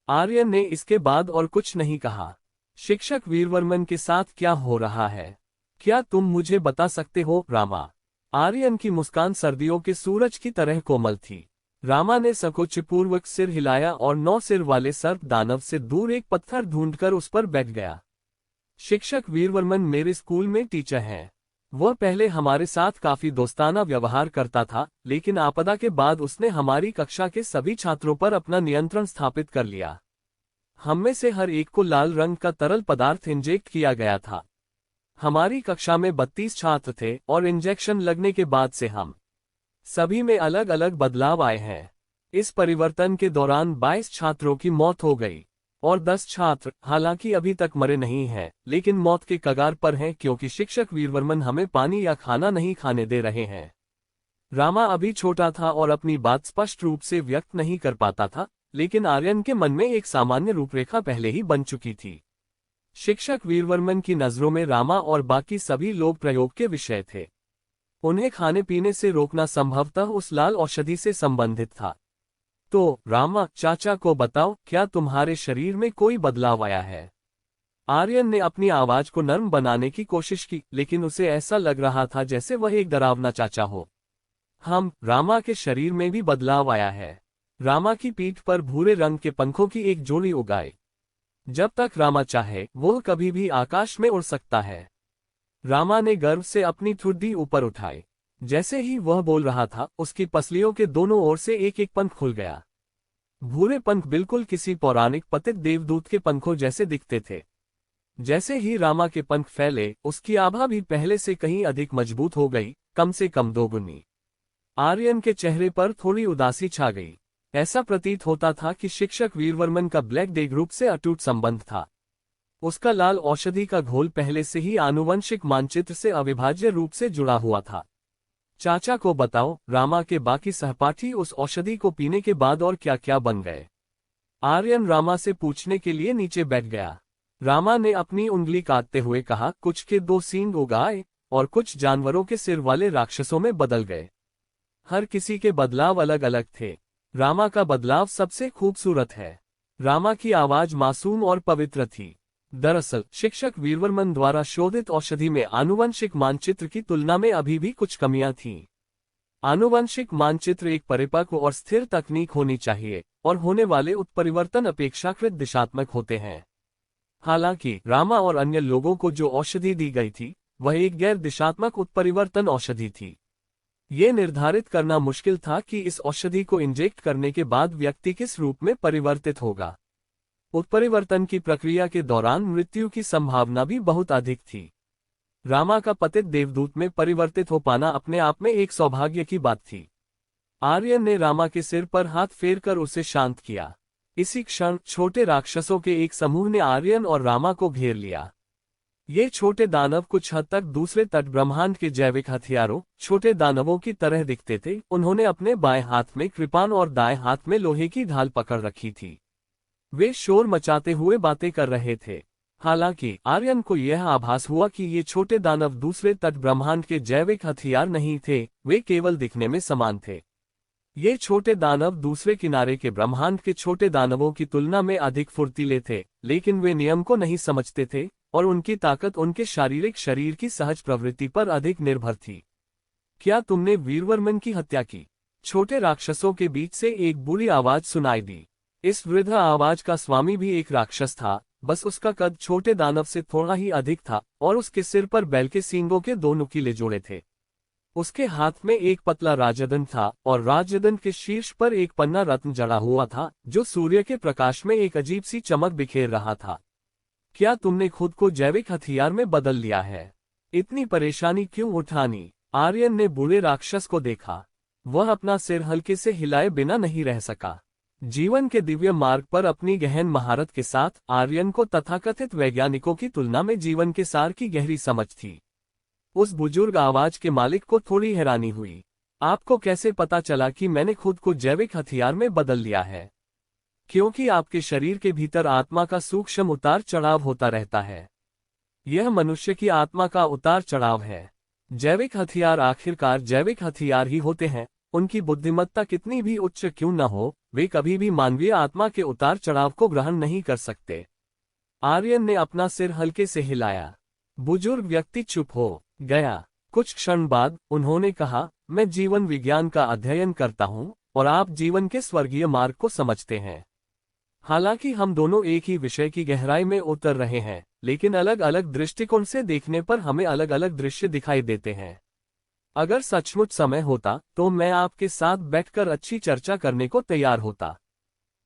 आर्यन ने इसके बाद और कुछ नहीं कहा। शिक्षक वीरवर्मन के साथ क्या हो रहा है, क्या तुम मुझे बता सकते हो, रामा? आर्यन की मुस्कान सर्दियों के सूरज की तरह कोमल थी। रामा ने संकोचपूर्वक सिर हिलाया और 9 सिर वाले सर्प दानव से दूर एक पत्थर ढूंढकर उस पर बैठ गया। शिक्षक वीरवर्मन मेरे स्कूल में टीचर हैं। वह पहले हमारे साथ काफी दोस्ताना व्यवहार करता था, लेकिन आपदा के बाद उसने हमारी कक्षा के सभी छात्रों पर अपना नियंत्रण स्थापित कर लिया। हम में से हर एक को लाल रंग का तरल पदार्थ इंजेक्ट किया गया था। हमारी कक्षा में 32 छात्र थे और इंजेक्शन लगने के बाद से हम सभी में अलग अलग बदलाव आए हैं। इस परिवर्तन के दौरान 22 छात्रों की मौत हो गई और 10 छात्र हालांकि अभी तक मरे नहीं हैं, लेकिन मौत के कगार पर हैं क्योंकि शिक्षक वीरवर्मन हमें पानी या खाना नहीं खाने दे रहे हैं। रामा अभी छोटा था और अपनी बात स्पष्ट रूप से व्यक्त नहीं कर पाता था, लेकिन आर्यन के मन में एक सामान्य रूपरेखा पहले ही बन चुकी थी। शिक्षक वीरवर्मन की नजरों में रामा और बाकी सभी लोग प्रयोग के विषय थे। उन्हें खाने पीने से रोकना संभवतः उस लाल औषधि से संबंधित था। तो रामा, चाचा को बताओ, क्या तुम्हारे शरीर में कोई बदलाव आया है? आर्यन ने अपनी आवाज को नर्म बनाने की कोशिश की, लेकिन उसे ऐसा लग रहा था जैसे वह एक डरावना चाचा हो। रामा के शरीर में भी बदलाव आया है। रामा की पीठ पर भूरे रंग के पंखों की एक जोड़ी उगाई। जब तक रामा चाहे वह कभी भी आकाश में उड़ सकता है। रामा ने गर्व से अपनी ठुड्डी ऊपर उठाई। जैसे ही वह बोल रहा था, उसकी पसलियों के दोनों ओर से एक एक पंख खुल गया। भूरे पंख बिल्कुल किसी पौराणिक पतित देवदूत के पंखों जैसे दिखते थे। जैसे ही रामा के पंख फैले, उसकी आभा भी पहले से कहीं अधिक मजबूत हो गई, कम से कम दोगुनी। आर्यन के चेहरे पर थोड़ी उदासी छा गई। ऐसा प्रतीत होता था कि शिक्षक वीरवर्मन का ब्लैक डे ग्रुप से अटूट संबंध था। उसका लाल औषधि का घोल पहले से ही आनुवंशिक मानचित्र से अविभाज्य रूप से जुड़ा हुआ था। चाचा को बताओ, रामा के बाकी सहपाठी उस औषधि को पीने के बाद और क्या क्या बन गए? आर्यन रामा से पूछने के लिए नीचे बैठ गया। रामा ने अपनी उंगली काटते हुए कहा, कुछ के 2 सींग उगाए और कुछ जानवरों के सिर वाले राक्षसों में बदल गए। हर किसी के बदलाव अलग अलग थे। रामा का बदलाव सबसे खूबसूरत है। रामा की आवाज मासूम और पवित्र थी। दरअसल शिक्षक वीरवर्मन द्वारा शोधित औषधि में आनुवंशिक मानचित्र की तुलना में अभी भी कुछ कमियां थीं। आनुवंशिक मानचित्र एक परिपक्व और स्थिर तकनीक होनी चाहिए और होने वाले उत्परिवर्तन अपेक्षाकृत दिशात्मक होते हैं। हालांकि रामा और अन्य लोगों को जो औषधि दी गई थी वह एक गैर दिशात्मक उत्परिवर्तन औषधि थी। ये निर्धारित करना मुश्किल था कि इस औषधि को इंजेक्ट करने के बाद व्यक्ति किस रूप में परिवर्तित होगा। उत्परिवर्तन की प्रक्रिया के दौरान मृत्यु की संभावना भी बहुत अधिक थी। रामा का पतित देवदूत में परिवर्तित हो पाना अपने आप में एक सौभाग्य की बात थी। आर्यन ने रामा के सिर पर हाथ फेरकर उसे शांत किया। इसी क्षण छोटे राक्षसों के एक समूह ने आर्यन और रामा को घेर लिया। ये छोटे दानव कुछ हद तक दूसरे तट ब्रह्मांड के जैविक हथियारों छोटे दानवों की तरह दिखते थे। उन्होंने अपने बाएं हाथ में कृपान और दाएं हाथ में लोहे की ढाल पकड़ रखी थी। वे शोर मचाते हुए बातें कर रहे थे। हालांकि आर्यन को यह आभास हुआ कि ये छोटे दानव दूसरे तट ब्रह्मांड के जैविक हथियार नहीं थे, वे केवल दिखने में समान थे। ये छोटे दानव दूसरे किनारे के ब्रह्मांड के छोटे दानवों की तुलना में अधिक फुर्तीले थे, लेकिन वे नियम को नहीं समझते थे और उनकी ताकत उनके शारीरिक शरीर की सहज प्रवृत्ति पर अधिक निर्भर थी। क्या तुमने वीरवर्मन की हत्या की? छोटे राक्षसों के बीच से एक बुरी आवाज सुनाई दी। इस वृद्ध आवाज का स्वामी भी एक राक्षस था, बस उसका कद छोटे दानव से थोड़ा ही अधिक था और उसके सिर पर बैल के सींगों के 2 नुकीले जोड़े थे। उसके हाथ में एक पतला राजदंड था और राजदंड के शीर्ष पर एक पन्ना रत्न जड़ा हुआ था जो सूर्य के प्रकाश में एक अजीब सी चमक बिखेर रहा था। क्या तुमने खुद को जैविक हथियार में बदल लिया है? इतनी परेशानी क्यों उठानी? आर्यन ने बूढ़े राक्षस को देखा। वह अपना सिर हल्के से हिलाए बिना नहीं रह सका। जीवन के दिव्य मार्ग पर अपनी गहन महारत के साथ आर्यन को तथाकथित वैज्ञानिकों की तुलना में जीवन के सार की गहरी समझ थी। उस बुजुर्ग आवाज के मालिक को थोड़ी हैरानी हुई। आपको कैसे पता चला कि मैंने खुद को जैविक हथियार में बदल लिया है? क्योंकि आपके शरीर के भीतर आत्मा का सूक्ष्म उतार चढ़ाव होता रहता है। यह मनुष्य की आत्मा का उतार चढ़ाव है। जैविक हथियार आखिरकार जैविक हथियार ही होते हैं। उनकी बुद्धिमत्ता कितनी भी उच्च क्यों न हो, वे कभी भी मानवीय आत्मा के उतार चढ़ाव को ग्रहण नहीं कर सकते। आर्यन ने अपना सिर हल्के से हिलाया। बुजुर्ग व्यक्ति चुप हो गया। कुछ क्षण बाद उन्होंने कहा, मैं जीवन विज्ञान का अध्ययन करता हूं और आप जीवन के स्वर्गीय मार्ग को समझते हैं। हालांकि हम दोनों एक ही विषय की गहराई में उतर रहे हैं, लेकिन अलग अलग दृष्टिकोण से देखने पर हमें अलग अलग दृश्य दिखाई देते हैं। अगर सचमुच समय होता तो मैं आपके साथ बैठकर अच्छी चर्चा करने को तैयार होता।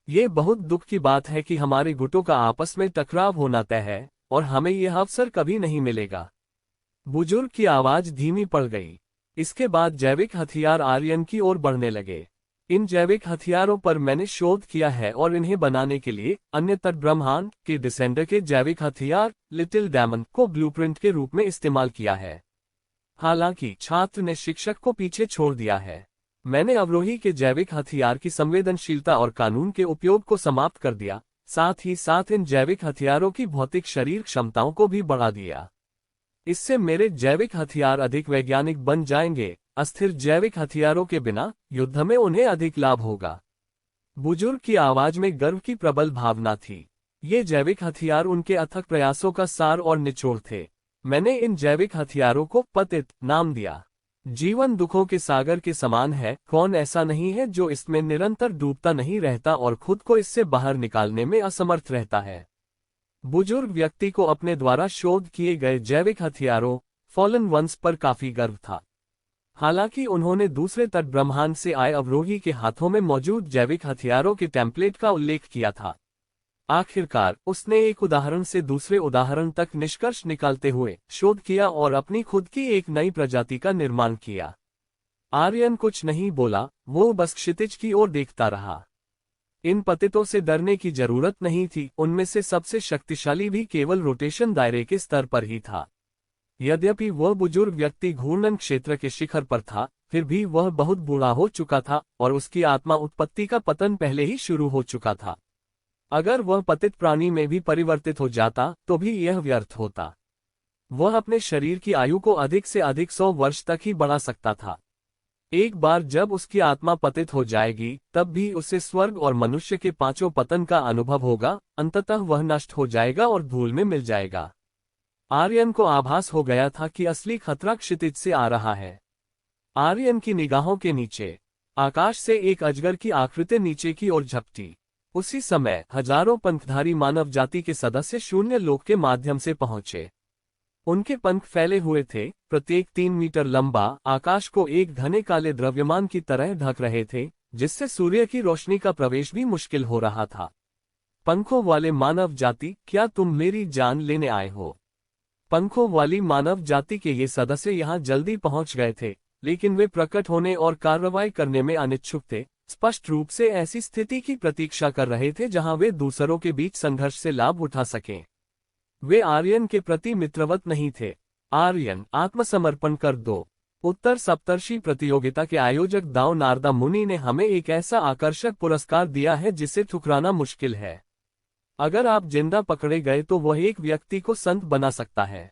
ये बहुत दुख की बात है कि हमारे गुटों का आपस में टकराव होना तय है और हमें यह अवसर कभी नहीं मिलेगा। बुजुर्ग की आवाज धीमी पड़ गई। इसके बाद जैविक हथियार आर्यन की ओर बढ़ने लगे। इन जैविक हथियारों पर मैंने शोध किया है और इन्हें बनाने के लिए अन्य तट ब्रह्मांड के डिसेंडर के जैविक हथियार लिटिल डायमंड को ब्लूप्रिंट के रूप में इस्तेमाल किया है। हालांकि छात्र ने शिक्षक को पीछे छोड़ दिया है। मैंने अवरोही के जैविक हथियार की संवेदनशीलता और कानून के उपयोग को समाप्त कर दिया, साथ ही साथ इन जैविक हथियारों की भौतिक शरीर क्षमताओं को भी बढ़ा दिया। इससे मेरे जैविक हथियार अधिक वैज्ञानिक बन जाएंगे। अस्थिर जैविक हथियारों के बिना युद्ध में उन्हें अधिक लाभ होगा। बुजुर्ग की आवाज में गर्व की प्रबल भावना थी। ये जैविक हथियार उनके अथक प्रयासों का सार और निचोड़ थे। मैंने इन जैविक हथियारों को पतित नाम दिया। जीवन दुखों के सागर के समान है। कौन ऐसा नहीं है जो इसमें निरंतर डूबता नहीं रहता और खुद को इससे बाहर निकालने में असमर्थ रहता है। बुजुर्ग व्यक्ति को अपने द्वारा शोध किए गए जैविक हथियारों फॉलन वंस पर काफी गर्व था। हालांकि उन्होंने दूसरे तट ब्रह्मांड से आए अवरोही के हाथों में मौजूद जैविक हथियारों के टेम्पलेट का उल्लेख किया था। आखिरकार उसने एक उदाहरण से दूसरे उदाहरण तक निष्कर्ष निकालते हुए शोध किया और अपनी खुद की एक नई प्रजाति का निर्माण किया। आर्यन कुछ नहीं बोला, वो बस क्षितिज की ओर देखता रहा। इन पतितों से डरने की जरूरत नहीं थी। उनमें से सबसे शक्तिशाली भी केवल रोटेशन दायरे के स्तर पर ही था। यद्यपि वह बुजुर्ग व्यक्ति घूर्णन क्षेत्र के शिखर पर था, फिर भी वह बहुत बूढ़ा हो चुका था और उसकी आत्मा उत्पत्ति का पतन पहले ही शुरू हो चुका था। अगर वह पतित प्राणी में भी परिवर्तित हो जाता तो भी यह व्यर्थ होता। वह अपने शरीर की आयु को अधिक से अधिक 100 वर्ष तक ही बढ़ा सकता था। एक बार जब उसकी आत्मा पतित हो जाएगी तब भी उसे स्वर्ग और मनुष्य के पांचों पतन का अनुभव होगा, अंततः वह नष्ट हो जाएगा और धूल में मिल जाएगा। आर्यन को आभास हो गया था कि असली खतरा क्षितिज से आ रहा है। आर्यन की निगाहों के नीचे आकाश से एक अजगर की आकृति नीचे की ओर झपटी। उसी समय हजारों पंखधारी मानव जाति के सदस्य शून्य लोक के माध्यम से पहुंचे। उनके पंख फैले हुए थे, प्रत्येक 3 मीटर लंबा, आकाश को एक घने काले द्रव्यमान की तरह ढक रहे थे, जिससे सूर्य की रोशनी का प्रवेश भी मुश्किल हो रहा था। पंखों वाले मानव जाति, क्या तुम मेरी जान लेने आए हो? पंखों वाली मानव जाति के ये सदस्य यहाँ जल्दी पहुंच गए थे, लेकिन वे प्रकट होने और कार्रवाई करने में अनिच्छुक थे, स्पष्ट रूप से ऐसी स्थिति की प्रतीक्षा कर रहे थे जहां वे दूसरों के बीच संघर्ष से लाभ उठा सकें। वे आर्यन के प्रति मित्रवत नहीं थे। आर्यन, आत्मसमर्पण कर दो। उत्तर सप्तर्षि प्रतियोगिता के आयोजक दाव नारदा मुनि ने हमें एक ऐसा आकर्षक पुरस्कार दिया है जिसे ठुकराना मुश्किल है। अगर आप जिंदा पकड़े गए तो वह एक व्यक्ति को संत बना सकता है।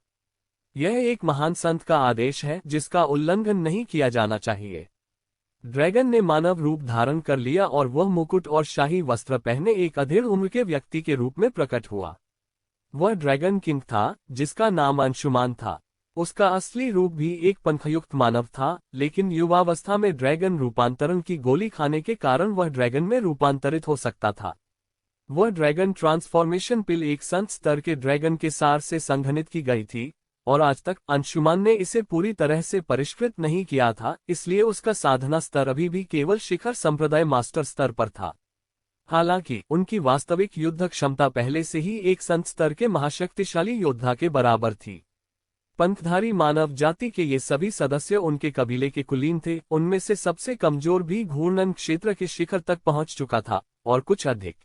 यह एक महान संत का आदेश है जिसका उल्लंघन नहीं किया जाना चाहिए। ड्रैगन ने मानव रूप धारण कर लिया और वह मुकुट और शाही वस्त्र पहने एक अधेड़ उम्र के व्यक्ति के रूप में प्रकट हुआ। वह ड्रैगन किंग था, जिसका नाम अंशुमान था। उसका असली रूप भी एक पंखयुक्त मानव था, लेकिन युवावस्था में ड्रैगन रूपांतरण की गोली खाने के कारण वह ड्रैगन में रूपांतरित हो सकता था। वह ड्रैगन ट्रांसफॉर्मेशन पिल एक संत स्तर के ड्रैगन के सार से संघनित की गई थी, और आज तक अंशुमान ने इसे पूरी तरह से परिष्कृत नहीं किया था, इसलिए उसका साधना स्तर अभी भी केवल शिखर संप्रदाय मास्टर स्तर पर था। हालांकि उनकी वास्तविक युद्ध क्षमता पहले से ही एक संत स्तर के महाशक्तिशाली योद्धा के बराबर थी। पंखधारी मानव जाति के ये सभी सदस्य उनके कबीले के कुलीन थे। उनमें से सबसे कमजोर भी घूर्णन क्षेत्र के शिखर तक पहुंच चुका था, और कुछ अधिक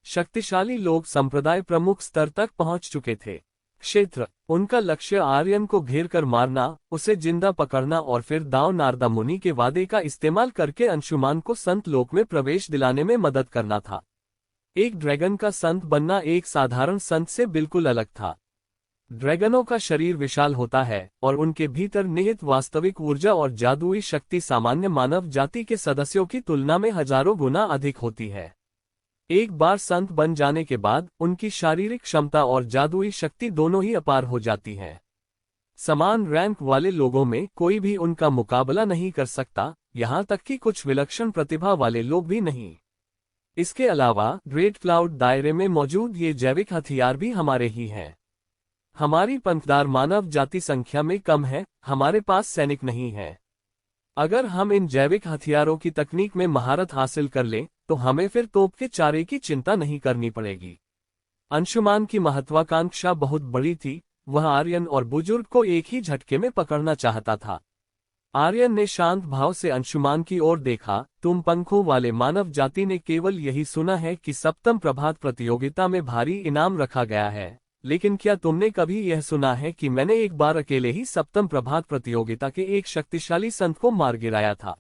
शक्तिशाली लोग संप्रदाय प्रमुख स्तर तक पहुंच चुके थे। क्षेत्र, उनका लक्ष्य आर्यन को घेर कर मारना, उसे जिंदा पकड़ना और फिर दाव नारदा मुनि के वादे का इस्तेमाल करके अंशुमान को संत लोक में प्रवेश दिलाने में मदद करना था। एक ड्रैगन का संत बनना एक साधारण संत से बिल्कुल अलग था। ड्रैगनों का शरीर विशाल होता है और उनके भीतर निहित वास्तविक ऊर्जा और जादुई शक्ति सामान्य मानव जाति के सदस्यों की तुलना में हजारों गुना अधिक होती है। एक बार संत बन जाने के बाद उनकी शारीरिक क्षमता और जादुई शक्ति दोनों ही अपार हो जाती हैं। समान रैंक वाले लोगों में कोई भी उनका मुकाबला नहीं कर सकता, यहाँ तक कि कुछ विलक्षण प्रतिभा वाले लोग भी नहीं। इसके अलावा ग्रेट क्लाउड दायरे में मौजूद ये जैविक हथियार भी हमारे ही हैं। हमारी पंखदार मानव जाति संख्या में कम है, हमारे पास सैनिक नहीं है। अगर हम इन जैविक हथियारों की तकनीक में महारत हासिल कर लें तो हमें फिर तोप के चारे की चिंता नहीं करनी पड़ेगी। अंशुमान की महत्वाकांक्षा बहुत बड़ी थी। वह आर्यन और बुजुर्ग को एक ही झटके में पकड़ना चाहता था। आर्यन ने शांत भाव से अंशुमान की ओर देखा। तुम पंखों वाले मानव जाति ने केवल यही सुना है कि सप्तम प्रभात प्रतियोगिता में भारी इनाम रखा गया है, लेकिन क्या तुमने कभी यह सुना है कि मैंने एक बार अकेले ही सप्तम प्रभात प्रतियोगिता के एक शक्तिशाली संत को मार गिराया था?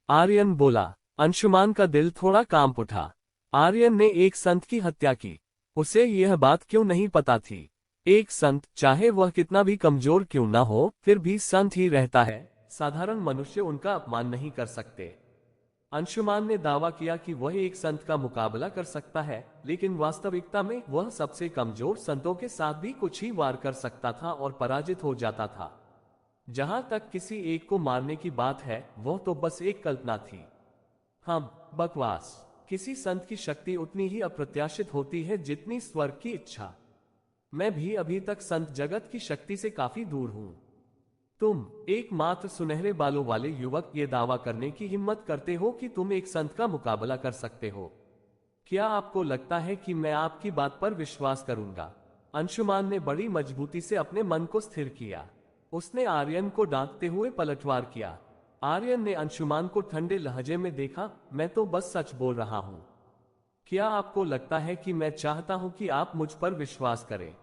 आर्यन बोला। अंशुमान का दिल थोड़ा कांप उठा। आर्यन ने एक संत की हत्या की। उसे यह बात क्यों नहीं पता थी? एक संत, चाहे वह कितना भी कमजोर क्यों न हो, फिर भी संत ही रहता है। साधारण मनुष्य उनका अपमान नहीं कर सकते। अंशुमान ने दावा किया कि वह एक संत का मुकाबला कर सकता है, लेकिन वास्तविकता में वह सबसे कमजोर संतों के साथ भी कुछ ही वार कर सकता था और पराजित हो जाता था। जहां तक किसी एक को मारने की बात है, वह तो बस एक कल्पना थी। बकवास। किसी संत की शक्ति उतनी ही अप्रत्याशित होती है जितनी स्वर्ग की इच्छा। मैं भी अभी तक संत जगत की शक्ति से काफी दूर हूं। तुम, एकमात्र सुनहरे बालों वाले युवक, ये दावा करने की हिम्मत करते हो कि तुम एक संत का मुकाबला कर सकते हो? क्या आपको लगता है कि मैं आपकी बात पर विश्वास करूंगा? अंशुमान ने बड़ी मजबूती से अपने मन को स्थिर किया। उसने आर्यन को डांटते हुए पलटवार किया। आर्यन ने अंशुमान को ठंडे लहजे में देखा। मैं तो बस सच बोल रहा हूं। क्या आपको लगता है कि मैं चाहता हूं कि आप मुझ पर विश्वास करें?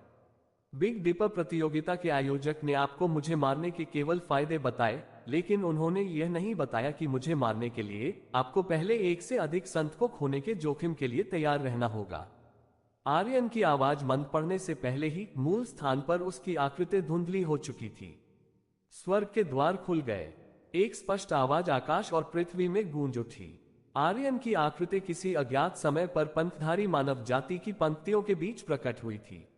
बिग डिपर प्रतियोगिता के आयोजक ने आपको मुझे मारने के केवल फायदे बताए, लेकिन उन्होंने यह नहीं बताया कि मुझे मारने के लिए आपको पहले एक से अधिक संत को खोने के जोखिम के लिए तैयार रहना होगा। आर्यन की आवाज मंद पड़ने से पहले ही मूल स्थान पर उसकी आकृति धुंधली हो चुकी थी। स्वर्ग के द्वार खुल गए। एक स्पष्ट आवाज आकाश और पृथ्वी में गूंज उठी। आर्यन की आकृति किसी अज्ञात समय पर पंथधारी मानव जाति की पंक्तियों के बीच प्रकट हुई थी।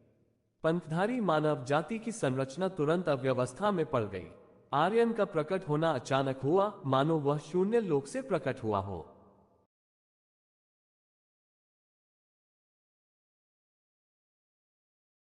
पंथधारी मानव जाति की संरचना तुरंत अव्यवस्था में पड़ गई। आर्यन का प्रकट होना अचानक हुआ, मानो वह शून्य लोक से प्रकट हुआ हो।